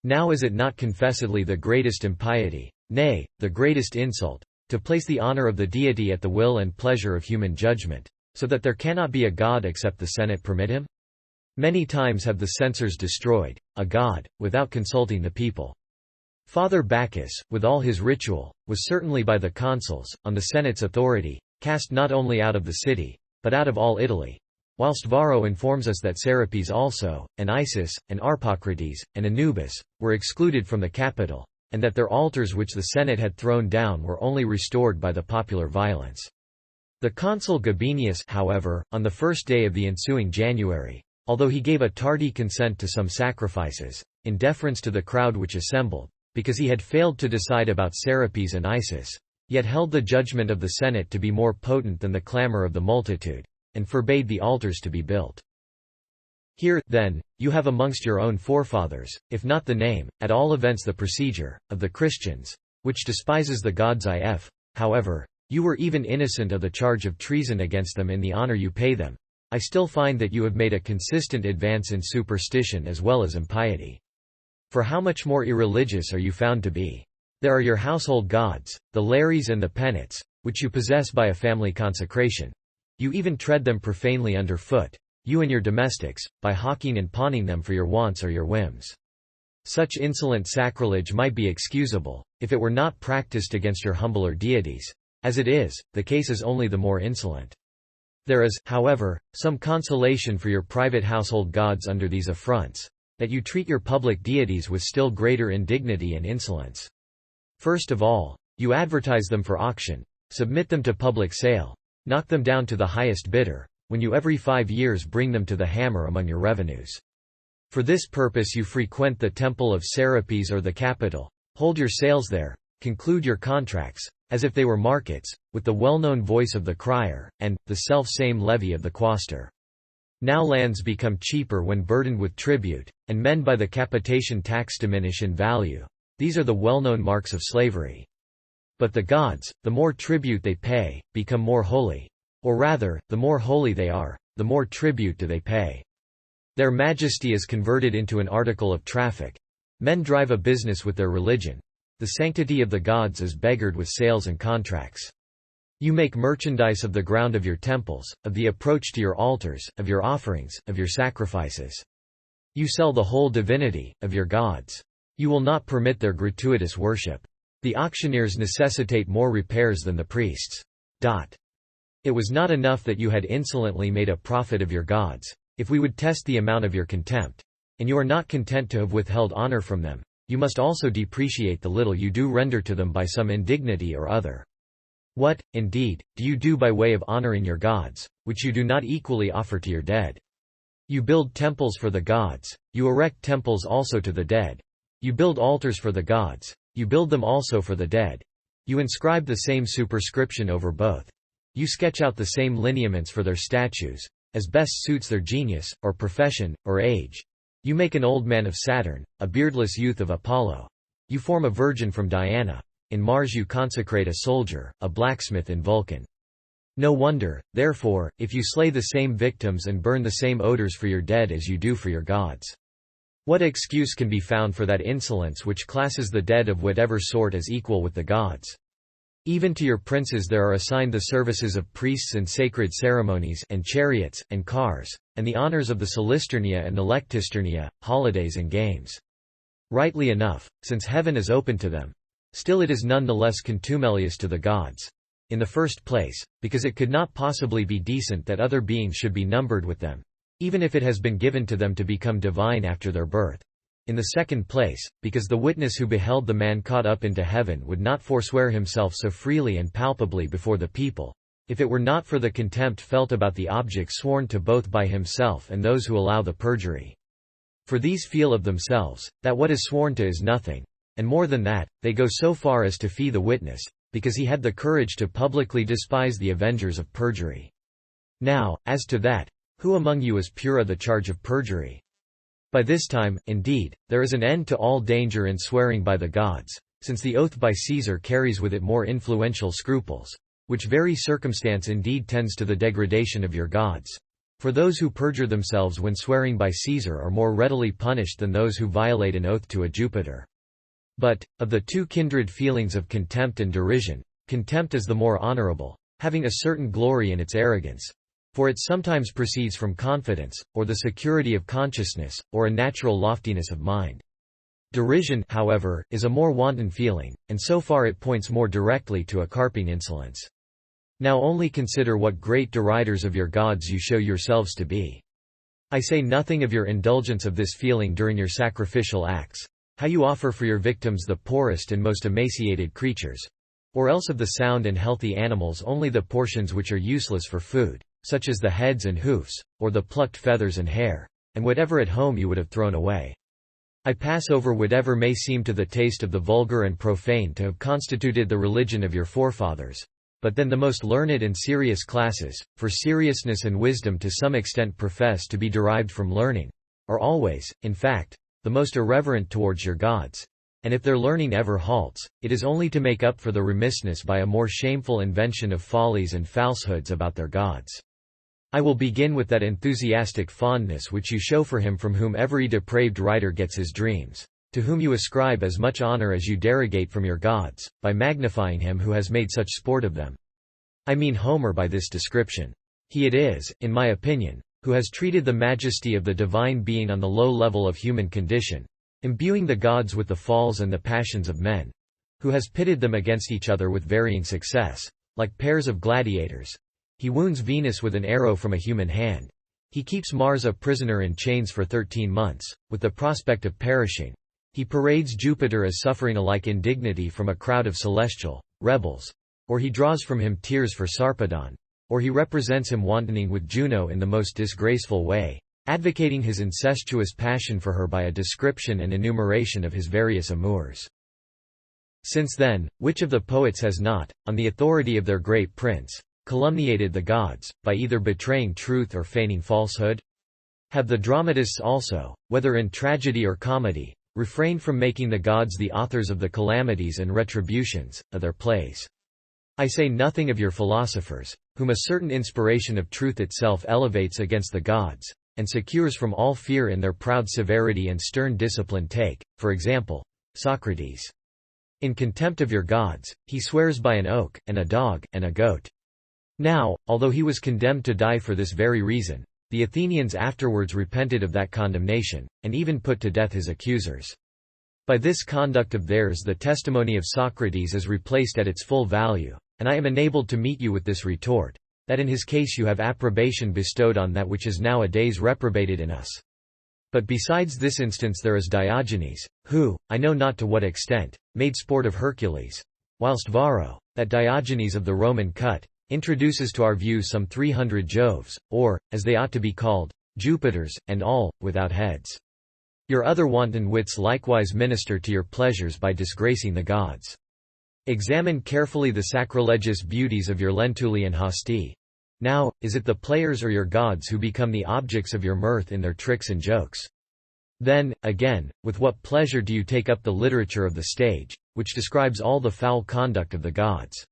Now is it not confessedly the greatest impiety, nay, the greatest insult, to place the honor of the deity at the will and pleasure of human judgment, so that there cannot be a god except the Senate permit him? Many times have the censors destroyed a god, without consulting the people. Father Bacchus, with all his ritual, was certainly by the consuls, on the Senate's authority, cast not only out of the city, but out of all Italy, whilst Varro informs us that Serapis also, and Isis, and Arpocrates, and Anubis, were excluded from the capital, and that their altars which the Senate had thrown down were only restored by the popular violence. The consul Gabinius, however, on the first day of the ensuing January, although he gave a tardy consent to some sacrifices, in deference to the crowd which assembled, because he had failed to decide about Serapis and Isis, yet held the judgment of the Senate to be more potent than the clamor of the multitude, and forbade the altars to be built. Here, then, you have amongst your own forefathers, if not the name, at all events the procedure, of the Christians, which despises the gods if, however, you were even innocent of the charge of treason against them in the honor you pay them. I still find that you have made a consistent advance in superstition as well as impiety. For how much more irreligious are you found to be? There are your household gods, the Lares and the Penates, which you possess by a family consecration. You even tread them profanely underfoot, you and your domestics, by hawking and pawning them for your wants or your whims. Such insolent sacrilege might be excusable, if it were not practiced against your humbler deities. As it is, the case is only the more insolent. There is, however, some consolation for your private household gods under these affronts, that you treat your public deities with still greater indignity and insolence. First of all, you advertise them for auction, submit them to public sale, knock them down to the highest bidder, when you every 5 years bring them to the hammer among your revenues. For this purpose you frequent the temple of Serapis or the Capitol, hold your sales there, conclude your contracts, as if they were markets, with the well-known voice of the crier, and, the self-same levy of the quaestor. Now lands become cheaper when burdened with tribute, and men by the capitation tax diminish in value. These are the well-known marks of slavery. But the gods, the more tribute they pay, become more holy. Or rather, the more holy they are, the more tribute do they pay. Their majesty is converted into an article of traffic. Men drive a business with their religion. The sanctity of the gods is beggared with sales and contracts. You make merchandise of the ground of your temples, of the approach to your altars, of your offerings, of your sacrifices. You sell the whole divinity of your gods. You will not permit their gratuitous worship. The auctioneers necessitate more repairs than the priests. It was not enough that you had insolently made a profit of your gods. If we would test the amount of your contempt, and you are not content to have withheld honor from them, you must also depreciate the little you do render to them by some indignity or other. What, indeed, do you do by way of honoring your gods, which you do not equally offer to your dead? You build temples for the gods, you erect temples also to the dead. You build altars for the gods, you build them also for the dead. You inscribe the same superscription over both. You sketch out the same lineaments for their statues, as best suits their genius, or profession, or age. You make an old man of Saturn, a beardless youth of Apollo. You form a virgin from Diana. In Mars you consecrate a soldier, a blacksmith in Vulcan. No wonder, therefore, if you slay the same victims and burn the same odors for your dead as you do for your gods. What excuse can be found for that insolence which classes the dead of whatever sort as equal with the gods? Even to your princes there are assigned the services of priests and sacred ceremonies and chariots, and cars, and the honors of the Solisternia and the Lectisternia, holidays and games. Rightly enough, since heaven is open to them. Still it is none the less contumelious to the gods. In the first place, because it could not possibly be decent that other beings should be numbered with them, even if it has been given to them to become divine after their birth. In the second place, because the witness who beheld the man caught up into heaven would not forswear himself so freely and palpably before the people, if it were not for the contempt felt about the object sworn to both by himself and those who allow the perjury. For these feel of themselves, that what is sworn to is nothing, and more than that, they go so far as to fee the witness, because he had the courage to publicly despise the avengers of perjury. Now, as to that, who among you is pure of the charge of perjury? By this time, indeed, there is an end to all danger in swearing by the gods, since the oath by Caesar carries with it more influential scruples, which very circumstance indeed tends to the degradation of your gods. For those who perjure themselves when swearing by Caesar are more readily punished than those who violate an oath to a Jupiter. But, of the two kindred feelings of contempt and derision, contempt is the more honorable, having a certain glory in its arrogance. For it sometimes proceeds from confidence, or the security of consciousness, or a natural loftiness of mind. Derision, however, is a more wanton feeling, and so far it points more directly to a carping insolence. Now only consider what great deriders of your gods you show yourselves to be. I say nothing of your indulgence of this feeling during your sacrificial acts, how you offer for your victims the poorest and most emaciated creatures, or else of the sound and healthy animals only the portions which are useless for food, such as the heads and hoofs, or the plucked feathers and hair, and whatever at home you would have thrown away. I pass over whatever may seem to the taste of the vulgar and profane to have constituted the religion of your forefathers, but then the most learned and serious classes, for seriousness and wisdom to some extent profess to be derived from learning, are always, in fact, the most irreverent towards your gods. And if their learning ever halts, it is only to make up for the remissness by a more shameful invention of follies and falsehoods about their gods. I will begin with that enthusiastic fondness which you show for him from whom every depraved writer gets his dreams, to whom you ascribe as much honor as you derogate from your gods, by magnifying him who has made such sport of them. I mean Homer by this description. He it is, in my opinion, who has treated the majesty of the divine being on the low level of human condition, imbuing the gods with the falls and the passions of men, who has pitted them against each other with varying success, like pairs of gladiators. He wounds Venus with an arrow from a human hand. He keeps Mars a prisoner in chains for 13 months, with the prospect of perishing. He parades Jupiter as suffering a like indignity from a crowd of celestial rebels. Or he draws from him tears for Sarpedon. Or he represents him wantoning with Juno in the most disgraceful way, advocating his incestuous passion for her by a description and enumeration of his various amours. Since then, which of the poets has not, on the authority of their great prince, calumniated the gods, by either betraying truth or feigning falsehood? Have the dramatists also, whether in tragedy or comedy, refrained from making the gods the authors of the calamities and retributions of their plays? I say nothing of your philosophers, whom a certain inspiration of truth itself elevates against the gods, and secures from all fear in their proud severity and stern discipline. Take, for example, Socrates. In contempt of your gods, he swears by an oak, and a dog, and a goat. Now, although he was condemned to die for this very reason, the Athenians afterwards repented of that condemnation, and even put to death his accusers. By this conduct of theirs the testimony of Socrates is replaced at its full value, and I am enabled to meet you with this retort, that in his case you have approbation bestowed on that which is nowadays reprobated in us. But besides this instance there is Diogenes, who, I know not to what extent, made sport of Hercules, whilst Varro, that Diogenes of the Roman cut, introduces to our view some 300 Joves, or, as they ought to be called, Jupiters, and all, without heads. Your other wanton wits likewise minister to your pleasures by disgracing the gods. Examine carefully the sacrilegious beauties of your Lentullian hosti. Now, is it the players or your gods who become the objects of your mirth in their tricks and jokes? Then, again, with what pleasure do you take up the literature of the stage, which describes all the foul conduct of the gods?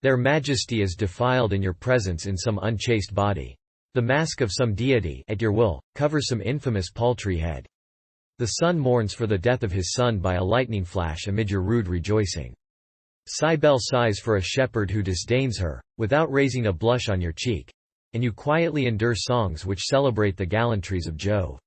Their majesty is defiled in your presence in some unchaste body. The mask of some deity, at your will, covers some infamous paltry head. The sun mourns for the death of his son by a lightning flash amid your rude rejoicing. Cybele sighs for a shepherd who disdains her, without raising a blush on your cheek. And you quietly endure songs which celebrate the gallantries of Jove.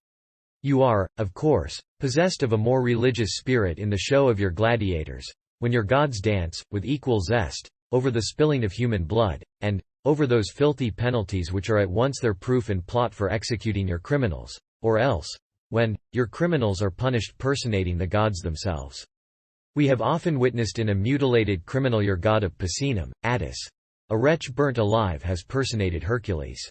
You are, of course, possessed of a more religious spirit in the show of your gladiators, when your gods dance, with equal zest, over the spilling of human blood, and, over those filthy penalties which are at once their proof and plot for executing your criminals, or else, when, your criminals are punished personating the gods themselves. We have often witnessed in a mutilated criminal your god of Picenum, Attis. A wretch burnt alive has personated Hercules.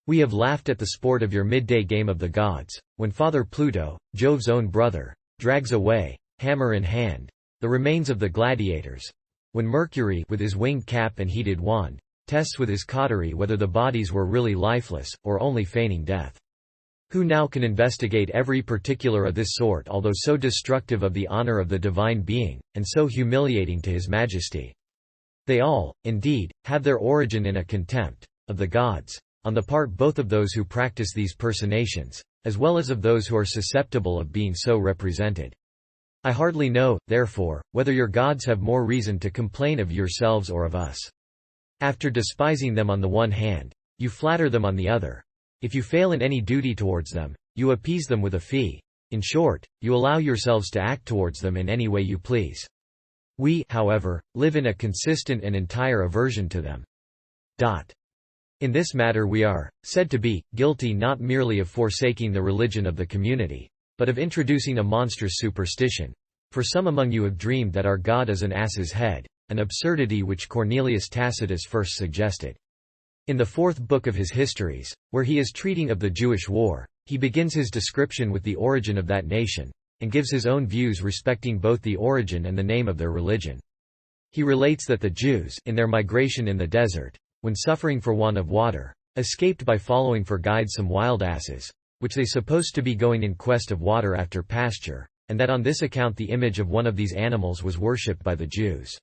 We have laughed at the sport of your midday game of the gods, when Father Pluto, Jove's own brother, drags away, hammer in hand, the remains of the gladiators, when Mercury, with his winged cap and heated wand, tests with his cautery whether the bodies were really lifeless, or only feigning death. Who now can investigate every particular of this sort, although so destructive of the honor of the divine being, and so humiliating to his majesty? They all, indeed, have their origin in a contempt of the gods, on the part both of those who practice these personations, as well as of those who are susceptible of being so represented. I hardly know, therefore, whether your gods have more reason to complain of yourselves or of us. After despising them on the one hand, you flatter them on the other. If you fail in any duty towards them, you appease them with a fee. In short, you allow yourselves to act towards them in any way you please. We, however, live in a consistent and entire aversion to them. In this matter we are said to be guilty not merely of forsaking the religion of the community, but of introducing a monstrous superstition. For some among you have dreamed that our God is an ass's head, an absurdity which Cornelius Tacitus first suggested. In the fourth book of his Histories, where he is treating of the Jewish war, he begins his description with the origin of that nation, and gives his own views respecting both the origin and the name of their religion. He relates that the Jews, in their migration in the desert, when suffering for want of water, escaped by following for guides some wild asses, which they supposed to be going in quest of water after pasture, and that on this account the image of one of these animals was worshipped by the Jews.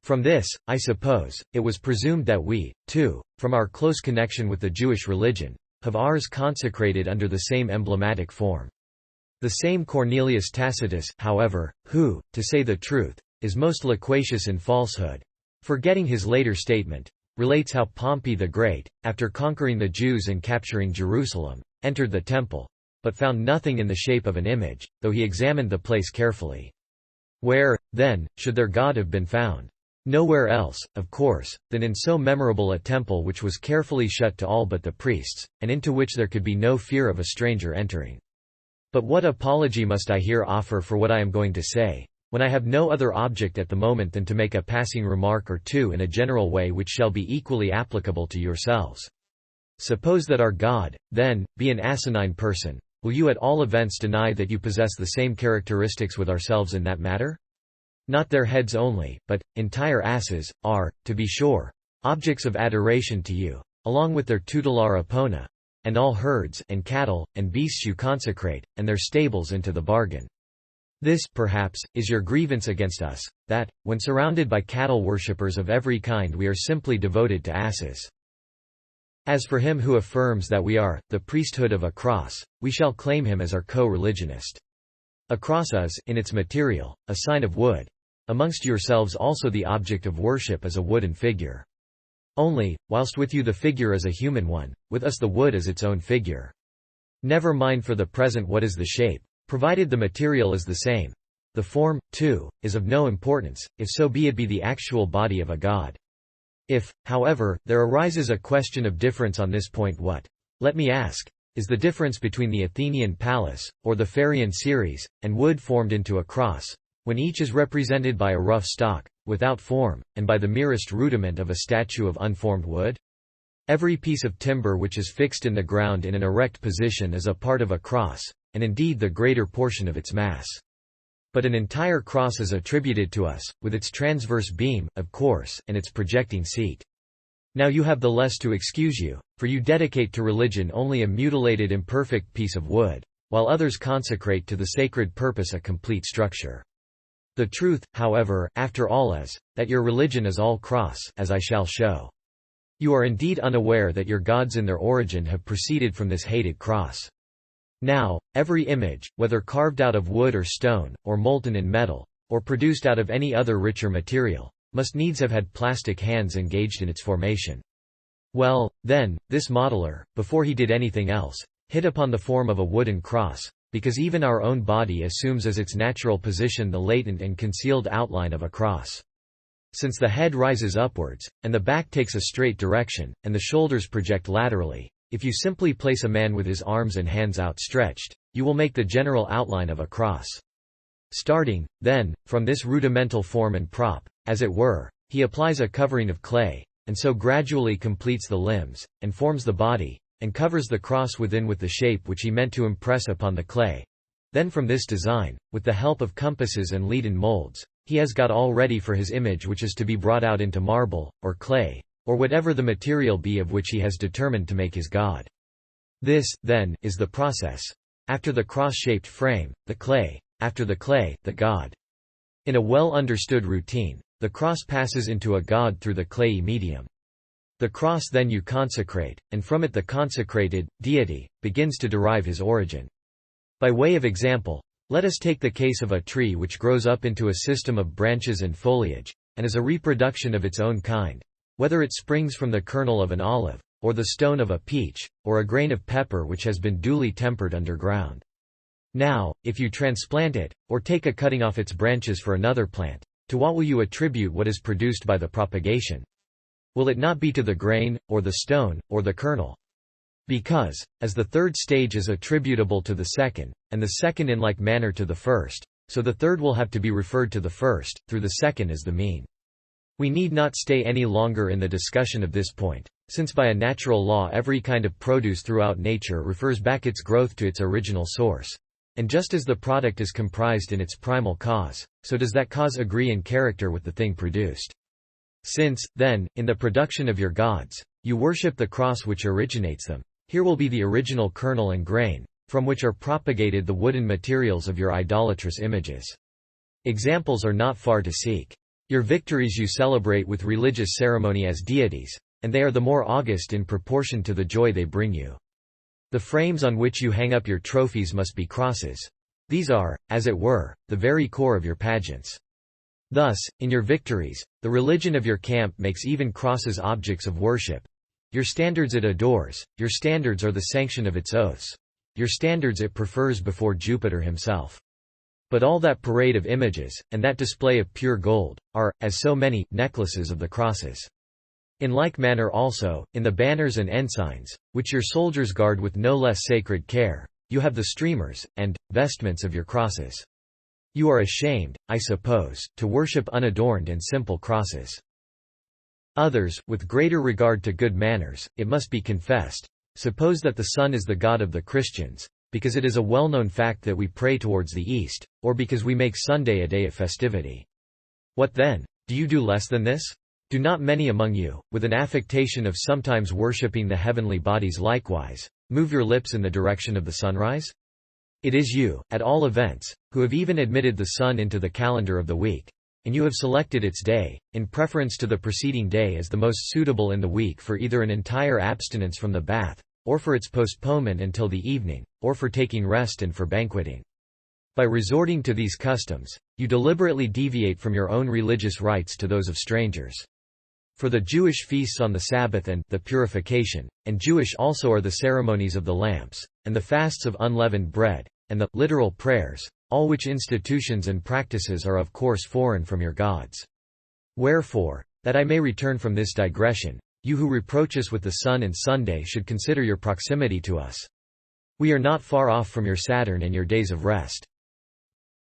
From this, I suppose, it was presumed that we, too, from our close connection with the Jewish religion, have ours consecrated under the same emblematic form. The same Cornelius Tacitus, however, who, to say the truth, is most loquacious in falsehood, forgetting his later statement, relates how Pompey the Great, after conquering the Jews and capturing Jerusalem, entered the temple, but found nothing in the shape of an image, though he examined the place carefully. Where, then, should their God have been found? Nowhere else, of course, than in so memorable a temple which was carefully shut to all but the priests, and into which there could be no fear of a stranger entering. But what apology must I here offer for what I am going to say, when I have no other object at the moment than to make a passing remark or two in a general way which shall be equally applicable to yourselves? Suppose that our God, then, be an asinine person, will you at all events deny that you possess the same characteristics with ourselves in that matter? Not their heads only, but entire asses, are, to be sure, objects of adoration to you, along with their tutelar epona, and all herds and cattle and beasts you consecrate, and their stables into the bargain. This, perhaps, is your grievance against us, that, when surrounded by cattle worshippers of every kind we are simply devoted to asses. As for him who affirms that we are the priesthood of a cross, we shall claim him as our co-religionist. A cross is, in its material, a sign of wood. Amongst yourselves also the object of worship is a wooden figure. Only, whilst with you the figure is a human one, with us the wood is its own figure. Never mind for the present what is the shape, provided the material is the same, The form, too, is of no importance, if so be it be the actual body of a god. If, however, there arises a question of difference on this point, what, let me ask, is the difference between the Athenian palace, or the Pharian series, and wood formed into a cross, when each is represented by a rough stock, without form, and by the merest rudiment of a statue of unformed wood? Every piece of timber which is fixed in the ground in an erect position is a part of a cross, and indeed the greater portion of its mass. But an entire cross is attributed to us, with its transverse beam, of course, and its projecting seat. Now you have the less to excuse you, for you dedicate to religion only a mutilated imperfect piece of wood, while others consecrate to the sacred purpose a complete structure. The truth, however, after all is, that your religion is all cross, as I shall show. You are indeed unaware that your gods in their origin have proceeded from this hated cross. Now, every image, whether carved out of wood or stone, or molten in metal, or produced out of any other richer material, must needs have had plastic hands engaged in its formation. Well, then, this modeler, before he did anything else, hit upon the form of a wooden cross, because even our own body assumes as its natural position the latent and concealed outline of a cross. Since the head rises upwards, and the back takes a straight direction, and the shoulders project laterally, if you simply place a man with his arms and hands outstretched, you will make the general outline of a cross. Starting, then, from this rudimental form and prop, as it were, he applies a covering of clay, and so gradually completes the limbs, and forms the body, and covers the cross within with the shape which he meant to impress upon the clay. Then from this design, with the help of compasses and leaden molds, he has got all ready for his image which is to be brought out into marble, or clay, or whatever the material be of which he has determined to make his god. This, then, is the process. After the cross-shaped frame, the clay; after the clay, the god. In a well-understood routine, the cross passes into a god through the clayey medium. The cross then you consecrate, and from it the consecrated, deity, begins to derive his origin. By way of example, let us take the case of a tree which grows up into a system of branches and foliage, and is a reproduction of its own kind. Whether it springs from the kernel of an olive, or the stone of a peach, or a grain of pepper which has been duly tempered underground. Now, if you transplant it, or take a cutting off its branches for another plant, to what will you attribute what is produced by the propagation? Will it not be to the grain, or the stone, or the kernel? Because, as the third stage is attributable to the second, and the second in like manner to the first, so the third will have to be referred to the first, through the second as the mean. We need not stay any longer in the discussion of this point, since by a natural law every kind of produce throughout nature refers back its growth to its original source. And just as the product is comprised in its primal cause, so does that cause agree in character with the thing produced. Since, then, in the production of your gods, you worship the cross which originates them, here will be the original kernel and grain, from which are propagated the wooden materials of your idolatrous images. Examples are not far to seek. Your victories you celebrate with religious ceremony as deities, and they are the more august in proportion to the joy they bring you. The frames on which you hang up your trophies must be crosses. These are, as it were, the very core of your pageants. Thus, in your victories, the religion of your camp makes even crosses objects of worship. Your standards it adores, your standards are the sanction of its oaths. Your standards it prefers before Jupiter himself. But all that parade of images, and that display of pure gold, are, as so many, necklaces of the crosses. In like manner also, in the banners and ensigns, which your soldiers guard with no less sacred care, you have the streamers, and vestments of your crosses. You are ashamed, I suppose, to worship unadorned and simple crosses. Others, with greater regard to good manners, it must be confessed, suppose that the sun is the god of the Christians, because it is a well-known fact that we pray towards the east, or because we make Sunday a day of festivity. What then? Do you do less than this? Do not many among you, with an affectation of sometimes worshipping the heavenly bodies likewise, move your lips in the direction of the sunrise? It is you, at all events, who have even admitted the sun into the calendar of the week, and you have selected its day, in preference to the preceding day as the most suitable in the week for either an entire abstinence from the bath, or for its postponement until the evening, or for taking rest and for banqueting. By resorting to these customs, you deliberately deviate from your own religious rites to those of strangers. For the Jewish feasts on the Sabbath and the purification, and Jewish also are the ceremonies of the lamps, and the fasts of unleavened bread, and the literal prayers, all which institutions and practices are of course foreign from your gods. Wherefore, that I may return from this digression, you who reproach us with the sun and Sunday should consider your proximity to us. We are not far off from your Saturn and your days of rest.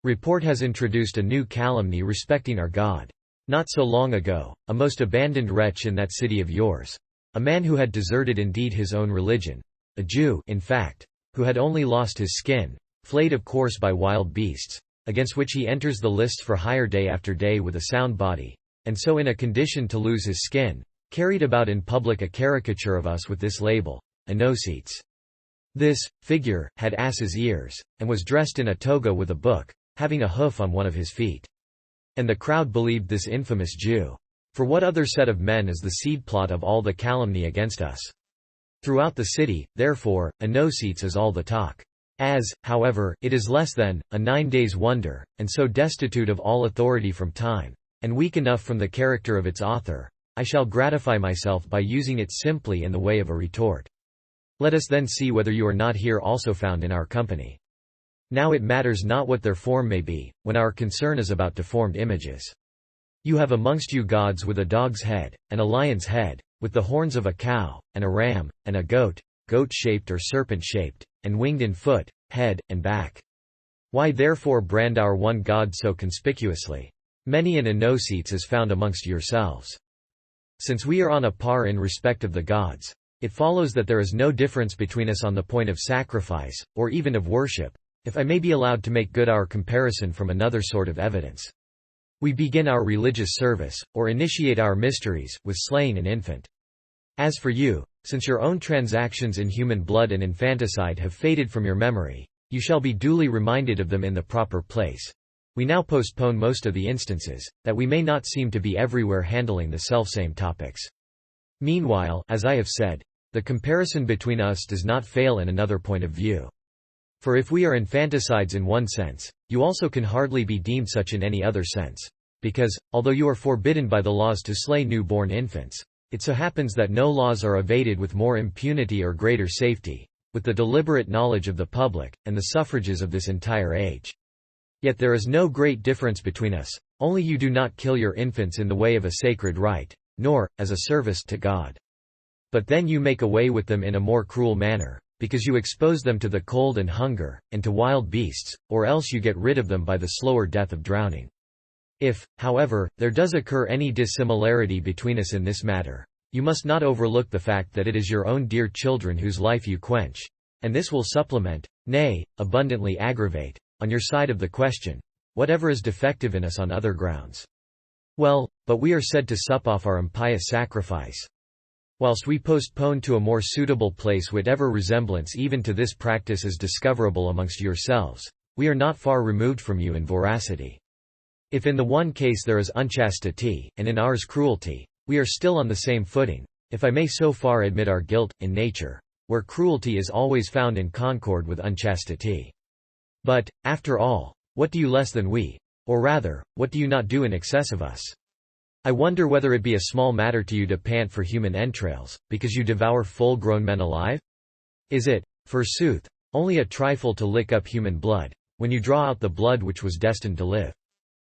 Report has introduced a new calumny respecting our God. Not so long ago, a most abandoned wretch in that city of yours, a man who had deserted indeed his own religion, a Jew, in fact, who had only lost his skin, flayed of course by wild beasts, against which he enters the lists for hire day after day with a sound body, and so in a condition to lose his skin, carried about in public a caricature of us with this label, Enocetes. This figure had ass's ears, and was dressed in a toga with a book, having a hoof on one of his feet. And the crowd believed this infamous Jew. For what other set of men is the seed plot of all the calumny against us? Throughout the city, therefore, Enocetes is all the talk. As, however, it is less than a 9 days' wonder, and so destitute of all authority from time, and weak enough from the character of its author, I shall gratify myself by using it simply in the way of a retort. Let us then see whether you are not here also found in our company. Now it matters not what their form may be, when our concern is about deformed images. You have amongst you gods with a dog's head, and a lion's head, with the horns of a cow, and a ram, and a goat, goat-shaped or serpent-shaped, and winged in foot, head, and back. Why therefore brand our one God so conspicuously? Many an Enocetes is found amongst yourselves. Since we are on a par in respect of the gods, it follows that there is no difference between us on the point of sacrifice, or even of worship, if I may be allowed to make good our comparison from another sort of evidence. We begin our religious service, or initiate our mysteries, with slaying an infant. As for you, since your own transactions in human blood and infanticide have faded from your memory, you shall be duly reminded of them in the proper place. We now postpone most of the instances, that we may not seem to be everywhere handling the selfsame topics. Meanwhile, as I have said, the comparison between us does not fail in another point of view. For if we are infanticides in one sense, you also can hardly be deemed such in any other sense. Because, although you are forbidden by the laws to slay newborn infants, it so happens that no laws are evaded with more impunity or greater safety, with the deliberate knowledge of the public, and the suffrages of this entire age. Yet there is no great difference between us, only you do not kill your infants in the way of a sacred rite, nor, as a service to God. But then you make away with them in a more cruel manner, because you expose them to the cold and hunger, and to wild beasts, or else you get rid of them by the slower death of drowning. If, however, there does occur any dissimilarity between us in this matter, you must not overlook the fact that it is your own dear children whose life you quench, and this will supplement, nay, abundantly aggravate, on your side of the question, whatever is defective in us on other grounds. Well, but we are said to sup off our impious sacrifice. Whilst we postpone to a more suitable place whatever resemblance even to this practice is discoverable amongst yourselves, we are not far removed from you in voracity. If in the one case there is unchastity, and in ours cruelty, we are still on the same footing, if I may so far admit our guilt, in nature, where cruelty is always found in concord with unchastity. But, after all, what do you less than we? Or rather, what do you not do in excess of us? I wonder whether it be a small matter to you to pant for human entrails, because you devour full-grown men alive? Is it, forsooth, only a trifle to lick up human blood, when you draw out the blood which was destined to live?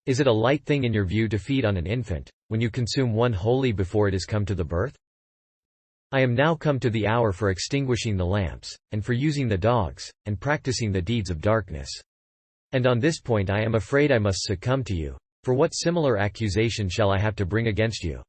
Is it a light thing in your view to feed on an infant, when you consume one wholly before it is come to the birth? I am now come to the hour for extinguishing the lamps, and for using the dogs, and practicing the deeds of darkness. And on this point I am afraid I must succumb to you, for what similar accusation shall I have to bring against you?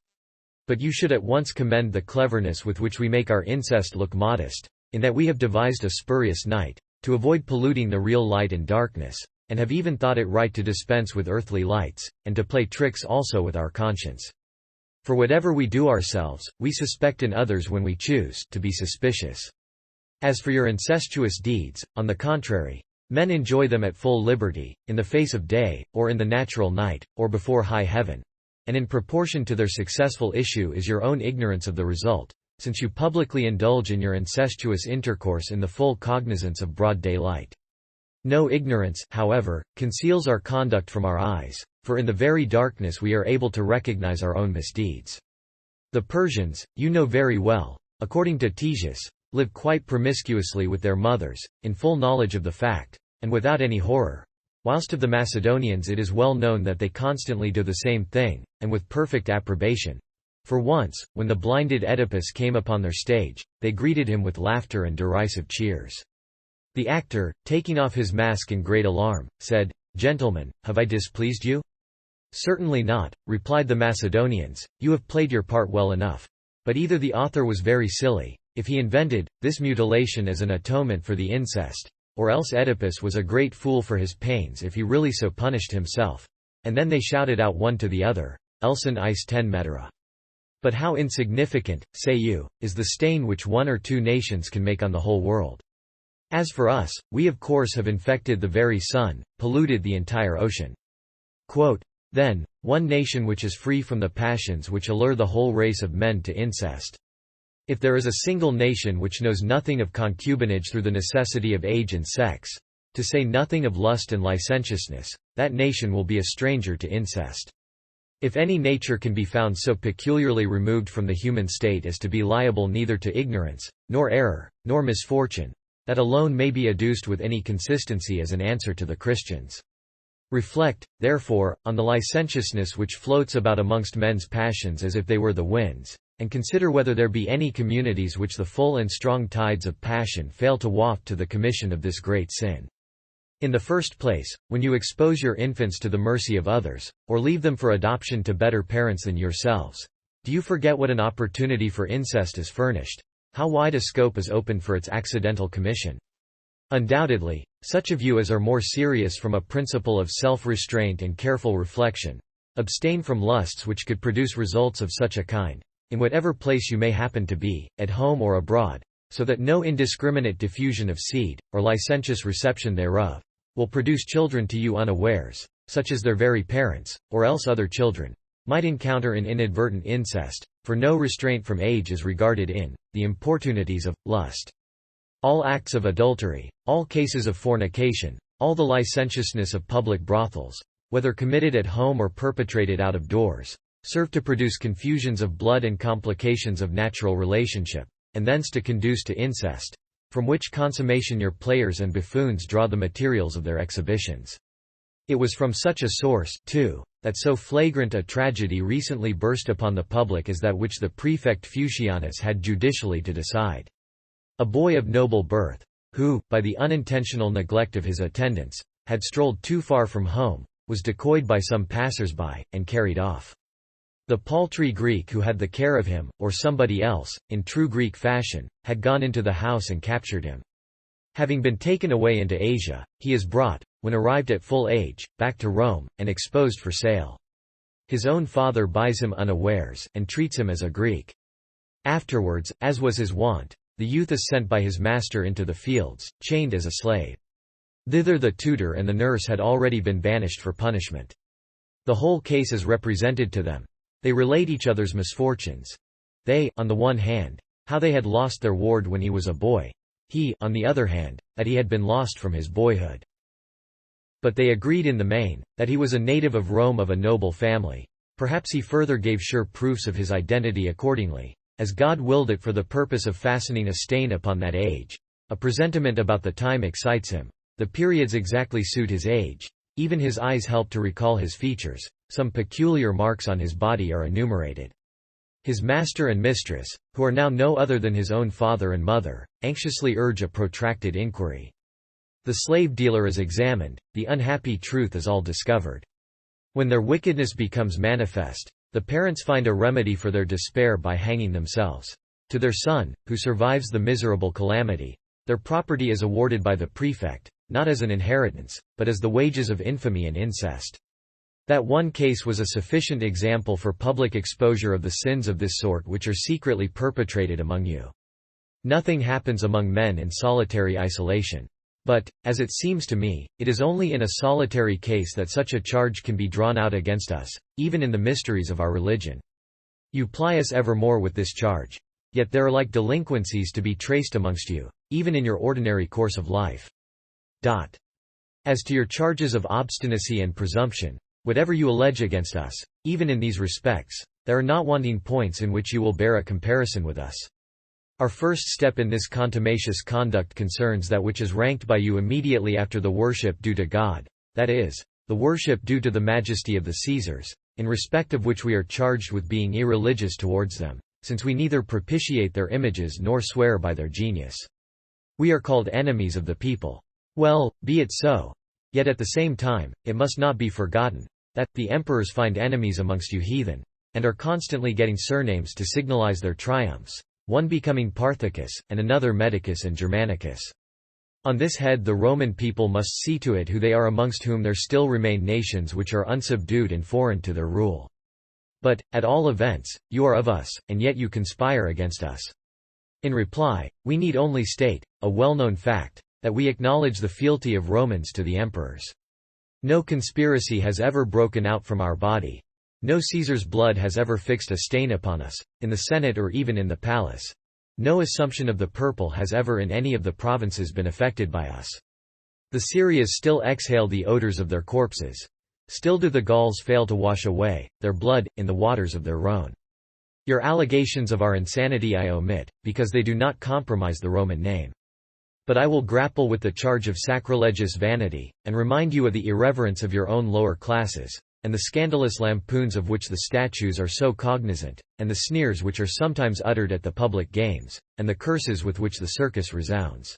But you should at once commend the cleverness with which we make our incest look modest, in that we have devised a spurious night, to avoid polluting the real light in darkness, and have even thought it right to dispense with earthly lights, and to play tricks also with our conscience. For whatever we do ourselves, we suspect in others when we choose to be suspicious. As for your incestuous deeds, on the contrary, men enjoy them at full liberty, in the face of day, or in the natural night, or before high heaven. And in proportion to their successful issue is your own ignorance of the result, since you publicly indulge in your incestuous intercourse in the full cognizance of broad daylight. No ignorance, however, conceals our conduct from our eyes, for in the very darkness we are able to recognize our own misdeeds. The Persians, you know very well, according to Ctesias, live quite promiscuously with their mothers, in full knowledge of the fact, and without any horror, whilst of the Macedonians it is well known that they constantly do the same thing, and with perfect approbation. For once, when the blinded Oedipus came upon their stage, they greeted him with laughter and derisive cheers. The actor, taking off his mask in great alarm, said, "Gentlemen, have I displeased you?" "Certainly not," replied the Macedonians, "you have played your part well enough. But either the author was very silly, if he invented this mutilation as an atonement for the incest, or else Oedipus was a great fool for his pains if he really so punished himself." And then they shouted out one to the other, "Elson eis ten metera." But how insignificant, say you, is the stain which one or two nations can make on the whole world. As for us, we of course have infected the very sun, polluted the entire ocean. Then, one nation which is free from the passions which allure the whole race of men to incest. If there is a single nation which knows nothing of concubinage through the necessity of age and sex, to say nothing of lust and licentiousness, that nation will be a stranger to incest. If any nature can be found so peculiarly removed from the human state as to be liable neither to ignorance, nor error, nor misfortune, that alone may be adduced with any consistency as an answer to the Christians. Reflect, therefore, on the licentiousness which floats about amongst men's passions as if they were the winds, and consider whether there be any communities which the full and strong tides of passion fail to waft to the commission of this great sin. In the first place, when you expose your infants to the mercy of others, or leave them for adoption to better parents than yourselves, do you forget what an opportunity for incest is furnished? How wide a scope is opened for its accidental commission? Undoubtedly, such of you as are more serious from a principle of self-restraint and careful reflection, abstain from lusts which could produce results of such a kind, in whatever place you may happen to be, at home or abroad, so that no indiscriminate diffusion of seed, or licentious reception thereof, will produce children to you unawares, such as their very parents, or else other children, might encounter in inadvertent incest, for no restraint from age is regarded in the importunities of lust. All acts of adultery, all cases of fornication, all the licentiousness of public brothels, whether committed at home or perpetrated out of doors, serve to produce confusions of blood and complications of natural relationship, and thence to conduce to incest, from which consummation your players and buffoons draw the materials of their exhibitions. It was from such a source, too, that so flagrant a tragedy recently burst upon the public as that which the prefect Fusianus had judicially to decide. A boy of noble birth, who, by the unintentional neglect of his attendants, had strolled too far from home, was decoyed by some passers-by, and carried off. The paltry Greek who had the care of him, or somebody else, in true Greek fashion, had gone into the house and captured him. Having been taken away into Asia, he is brought, when arrived at full age, back to Rome, and exposed for sale. His own father buys him unawares, and treats him as a Greek. Afterwards, as was his wont, the youth is sent by his master into the fields, chained as a slave. Thither the tutor and the nurse had already been banished for punishment. The whole case is represented to them. They relate each other's misfortunes. They, on the one hand, how they had lost their ward when he was a boy; he, on the other hand, that he had been lost from his boyhood. But they agreed in the main, that he was a native of Rome of a noble family. Perhaps he further gave sure proofs of his identity accordingly, as God willed it for the purpose of fastening a stain upon that age. A presentiment about the time excites him. The periods exactly suit his age. Even his eyes help to recall his features. Some peculiar marks on his body are enumerated. His master and mistress, who are now no other than his own father and mother, anxiously urge a protracted inquiry. The slave dealer is examined, the unhappy truth is all discovered. When their wickedness becomes manifest, the parents find a remedy for their despair by hanging themselves. To their son, who survives the miserable calamity, their property is awarded by the prefect, not as an inheritance, but as the wages of infamy and incest. That one case was a sufficient example for public exposure of the sins of this sort which are secretly perpetrated among you. Nothing happens among men in solitary isolation. But, as it seems to me, it is only in a solitary case that such a charge can be drawn out against us, even in the mysteries of our religion. You ply us evermore with this charge. Yet there are like delinquencies to be traced amongst you, even in your ordinary course of life. As to your charges of obstinacy and presumption, whatever you allege against us, even in these respects, there are not wanting points in which you will bear a comparison with us. Our first step in this contumacious conduct concerns that which is ranked by you immediately after the worship due to God, that is, the worship due to the majesty of the Caesars, in respect of which we are charged with being irreligious towards them, since we neither propitiate their images nor swear by their genius. We are called enemies of the people. Well, be it so. Yet at the same time, it must not be forgotten, that, the emperors find enemies amongst you heathen, and are constantly getting surnames to signalize their triumphs, one becoming Parthicus, and another Medicus and Germanicus. On this head the Roman people must see to it who they are, amongst whom there still remain nations which are unsubdued and foreign to their rule. But, at all events, you are of us, and yet you conspire against us. In reply, we need only state, a well-known fact, that we acknowledge the fealty of Romans to the emperors. No conspiracy has ever broken out from our body. No Caesar's blood has ever fixed a stain upon us, in the Senate or even in the palace. No assumption of the purple has ever in any of the provinces been effected by us. The Syrians still exhale the odors of their corpses. Still do the Gauls fail to wash away their blood in the waters of their Rhone. Your allegations of our insanity I omit, because they do not compromise the Roman name. But I will grapple with the charge of sacrilegious vanity, and remind you of the irreverence of your own lower classes, and the scandalous lampoons of which the statues are so cognizant, and the sneers which are sometimes uttered at the public games, and the curses with which the circus resounds.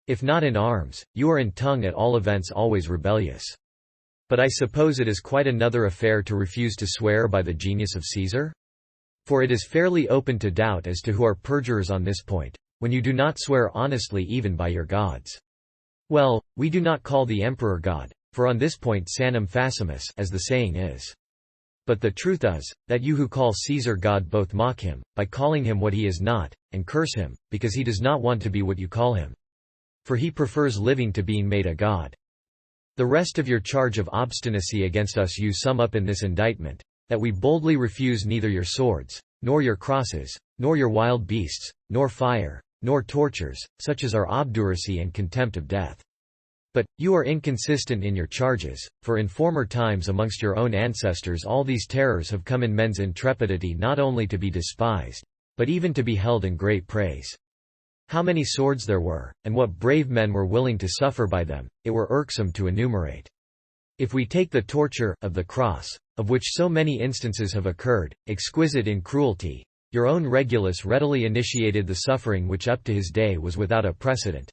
If not in arms, you are in tongue, at all events always rebellious. But I suppose it is quite another affair to refuse to swear by the genius of Caesar? For it is fairly open to doubt as to who are perjurers on this point, when you do not swear honestly even by your gods. Well, we do not call the emperor God, for on this point sanum facimus, as the saying is. But the truth is, that you who call Caesar God both mock him, by calling him what he is not, and curse him, because he does not want to be what you call him. For he prefers living to being made a god. The rest of your charge of obstinacy against us you sum up in this indictment, that we boldly refuse neither your swords, nor your crosses, nor your wild beasts, nor fire, nor tortures, such as our obduracy and contempt of death. But, you are inconsistent in your charges, for in former times amongst your own ancestors all these terrors have come in men's intrepidity not only to be despised, but even to be held in great praise. How many swords there were, and what brave men were willing to suffer by them, it were irksome to enumerate. If we take the torture of the cross, of which so many instances have occurred, exquisite in cruelty, your own Regulus readily initiated the suffering which up to his day was without a precedent.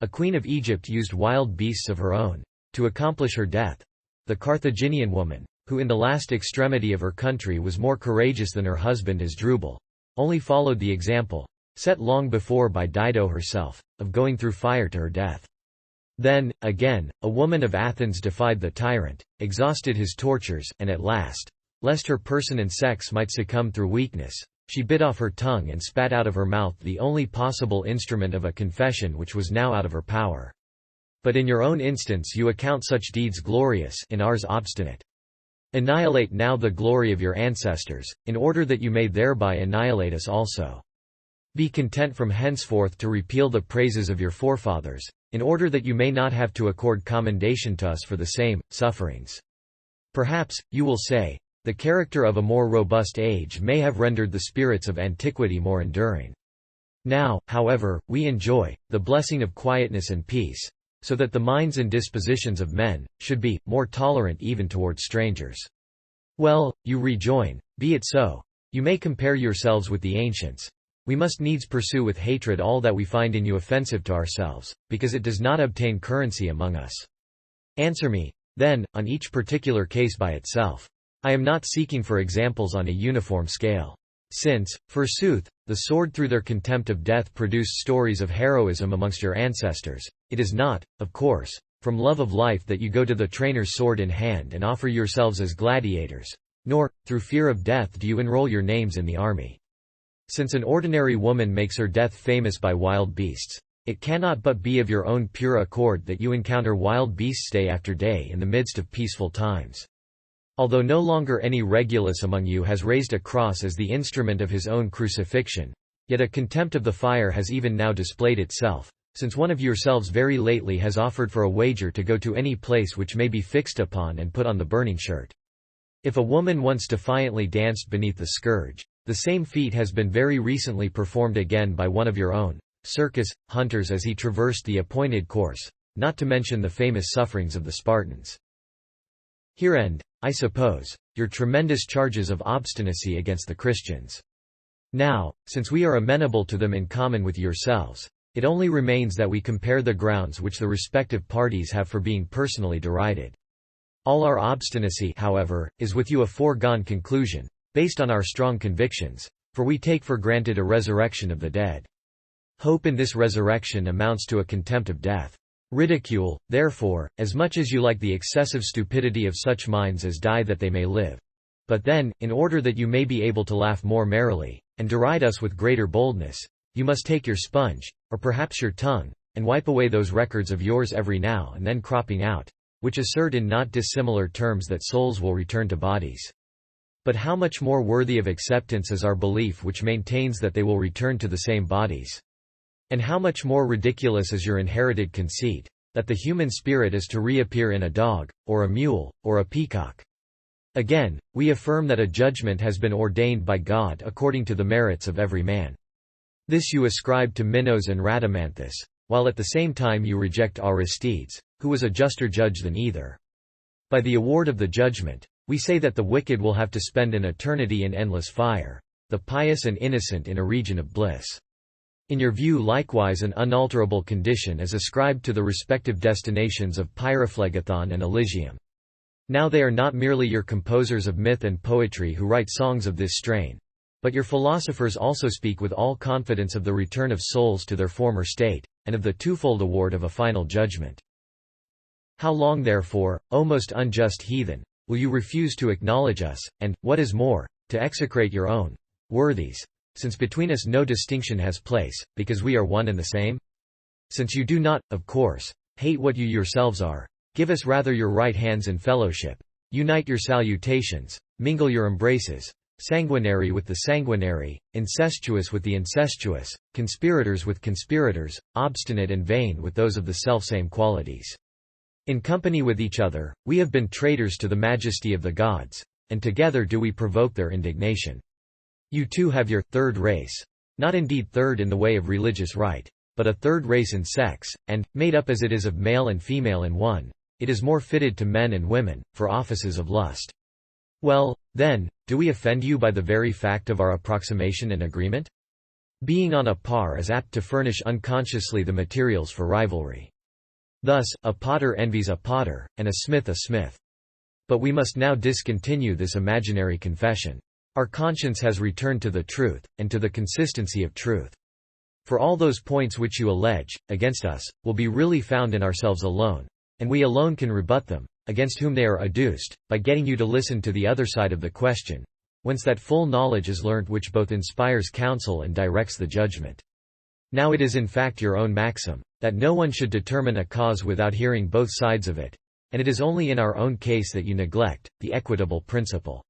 A queen of Egypt used wild beasts of her own to accomplish her death. The Carthaginian woman, who in the last extremity of her country was more courageous than her husband Hasdrubal, only followed the example, set long before by Dido herself, of going through fire to her death. Then, again, a woman of Athens defied the tyrant, exhausted his tortures, and at last, lest her person and sex might succumb through weakness, she bit off her tongue and spat out of her mouth the only possible instrument of a confession which was now out of her power. But in your own instance you account such deeds glorious, in ours obstinate. Annihilate now the glory of your ancestors, in order that you may thereby annihilate us also. Be content from henceforth to repeal the praises of your forefathers, in order that you may not have to accord commendation to us for the same sufferings. Perhaps, you will say, the character of a more robust age may have rendered the spirits of antiquity more enduring. Now, however, we enjoy the blessing of quietness and peace, so that the minds and dispositions of men should be more tolerant even towards strangers. Well, you rejoin, be it so. You may compare yourselves with the ancients. We must needs pursue with hatred all that we find in you offensive to ourselves, because it does not obtain currency among us. Answer me, then, on each particular case by itself. I am not seeking for examples on a uniform scale. Since, forsooth, the sword through their contempt of death produced stories of heroism amongst your ancestors, it is not, of course, from love of life that you go to the trainer's sword in hand and offer yourselves as gladiators, nor, through fear of death do you enroll your names in the army. Since an ordinary woman makes her death famous by wild beasts, it cannot but be of your own pure accord that you encounter wild beasts day after day in the midst of peaceful times. Although no longer any Regulus among you has raised a cross as the instrument of his own crucifixion, yet a contempt of the fire has even now displayed itself, since one of yourselves very lately has offered for a wager to go to any place which may be fixed upon and put on the burning shirt. If a woman once defiantly danced beneath the scourge, the same feat has been very recently performed again by one of your own circus hunters as he traversed the appointed course, not to mention the famous sufferings of the Spartans. Here end, I suppose, your tremendous charges of obstinacy against the Christians. Now, since we are amenable to them in common with yourselves, it only remains that we compare the grounds which the respective parties have for being personally derided. All our obstinacy, however, is with you a foregone conclusion, based on our strong convictions, for we take for granted a resurrection of the dead. Hope in this resurrection amounts to a contempt of death. Ridicule, therefore, as much as you like the excessive stupidity of such minds as die that they may live. But then, in order that you may be able to laugh more merrily, and deride us with greater boldness, you must take your sponge, or perhaps your tongue, and wipe away those records of yours every now and then cropping out, which assert in not dissimilar terms that souls will return to bodies. But how much more worthy of acceptance is our belief which maintains that they will return to the same bodies? And how much more ridiculous is your inherited conceit, that the human spirit is to reappear in a dog, or a mule, or a peacock? Again, we affirm that a judgment has been ordained by God according to the merits of every man. This you ascribe to Minos and Rhadamanthus, while at the same time you reject Aristides, who was a juster judge than either. By the award of the judgment, we say that the wicked will have to spend an eternity in endless fire, the pious and innocent in a region of bliss. In your view likewise an unalterable condition is ascribed to the respective destinations of Pyriphlegethon and Elysium. Now they are not merely your composers of myth and poetry who write songs of this strain, but your philosophers also speak with all confidence of the return of souls to their former state, and of the twofold award of a final judgment. How long therefore, O most unjust heathen, will you refuse to acknowledge us, and, what is more, to execrate your own worthies, since between us no distinction has place, because we are one and the same? Since you do not, of course, hate what you yourselves are, give us rather your right hands in fellowship, unite your salutations, mingle your embraces, sanguinary with the sanguinary, incestuous with the incestuous, conspirators with conspirators, obstinate and vain with those of the selfsame qualities. In company with each other, we have been traitors to the majesty of the gods, and together do we provoke their indignation. You too have your third race, not indeed third in the way of religious right, but a third race in sex, and, made up as it is of male and female in one, it is more fitted to men and women, for offices of lust. Well, then, do we offend you by the very fact of our approximation and agreement? Being on a par is apt to furnish unconsciously the materials for rivalry. Thus, a potter envies a potter, and a smith a smith. But we must now discontinue this imaginary confession. Our conscience has returned to the truth, and to the consistency of truth. For all those points which you allege, against us, will be really found in ourselves alone, and we alone can rebut them, against whom they are adduced, by getting you to listen to the other side of the question, whence that full knowledge is learnt which both inspires counsel and directs the judgment. Now it is in fact your own maxim, that no one should determine a cause without hearing both sides of it, and it is only in our own case that you neglect the equitable principle.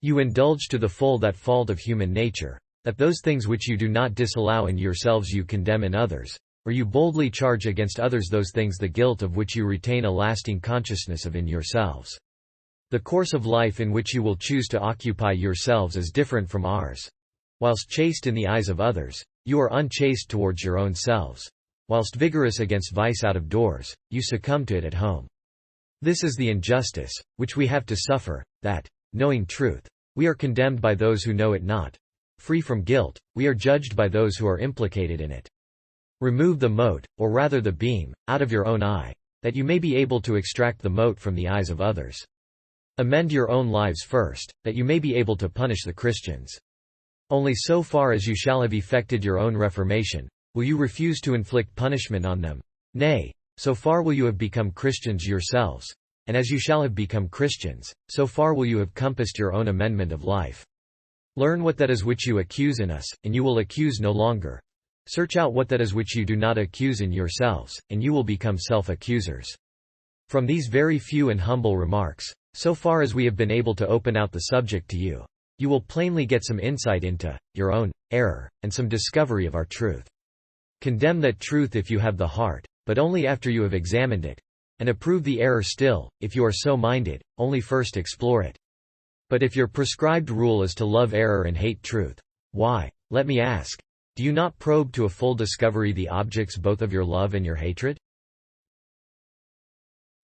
You indulge to the full that fault of human nature, that those things which you do not disallow in yourselves you condemn in others, or you boldly charge against others those things the guilt of which you retain a lasting consciousness of in yourselves. The course of life in which you will choose to occupy yourselves is different from ours. Whilst chaste in the eyes of others, you are unchaste towards your own selves. Whilst vigorous against vice out of doors, you succumb to it at home. This is the injustice, which we have to suffer, that, knowing truth, we are condemned by those who know it not. Free from guilt, we are judged by those who are implicated in it. Remove the mote, or rather the beam, out of your own eye, that you may be able to extract the mote from the eyes of others. Amend your own lives first, that you may be able to punish the Christians. Only so far as you shall have effected your own reformation, will you refuse to inflict punishment on them. Nay, so far will you have become Christians yourselves, and as you shall have become Christians, so far will you have compassed your own amendment of life. Learn what that is which you accuse in us, and you will accuse no longer. Search out what that is which you do not accuse in yourselves, and you will become self-accusers. From these very few and humble remarks, so far as we have been able to open out the subject to you, you will plainly get some insight into your own error, and some discovery of our truth. Condemn that truth if you have the heart, but only after you have examined it, and approve the error still, if you are so minded, only first explore it. But if your prescribed rule is to love error and hate truth, why, let me ask, do you not probe to a full discovery the objects both of your love and your hatred?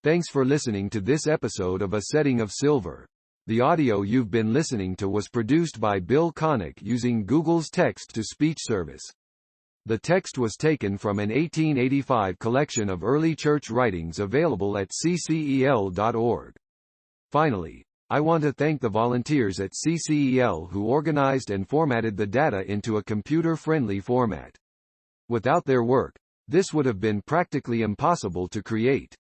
Thanks for listening to this episode of A Setting of Silver. The audio you've been listening to was produced by Bill Connick using Google's text-to-speech service. The text was taken from an 1885 collection of early church writings available at ccel.org. Finally, I want to thank the volunteers at CCEL who organized and formatted the data into a computer-friendly format. Without their work, this would have been practically impossible to create.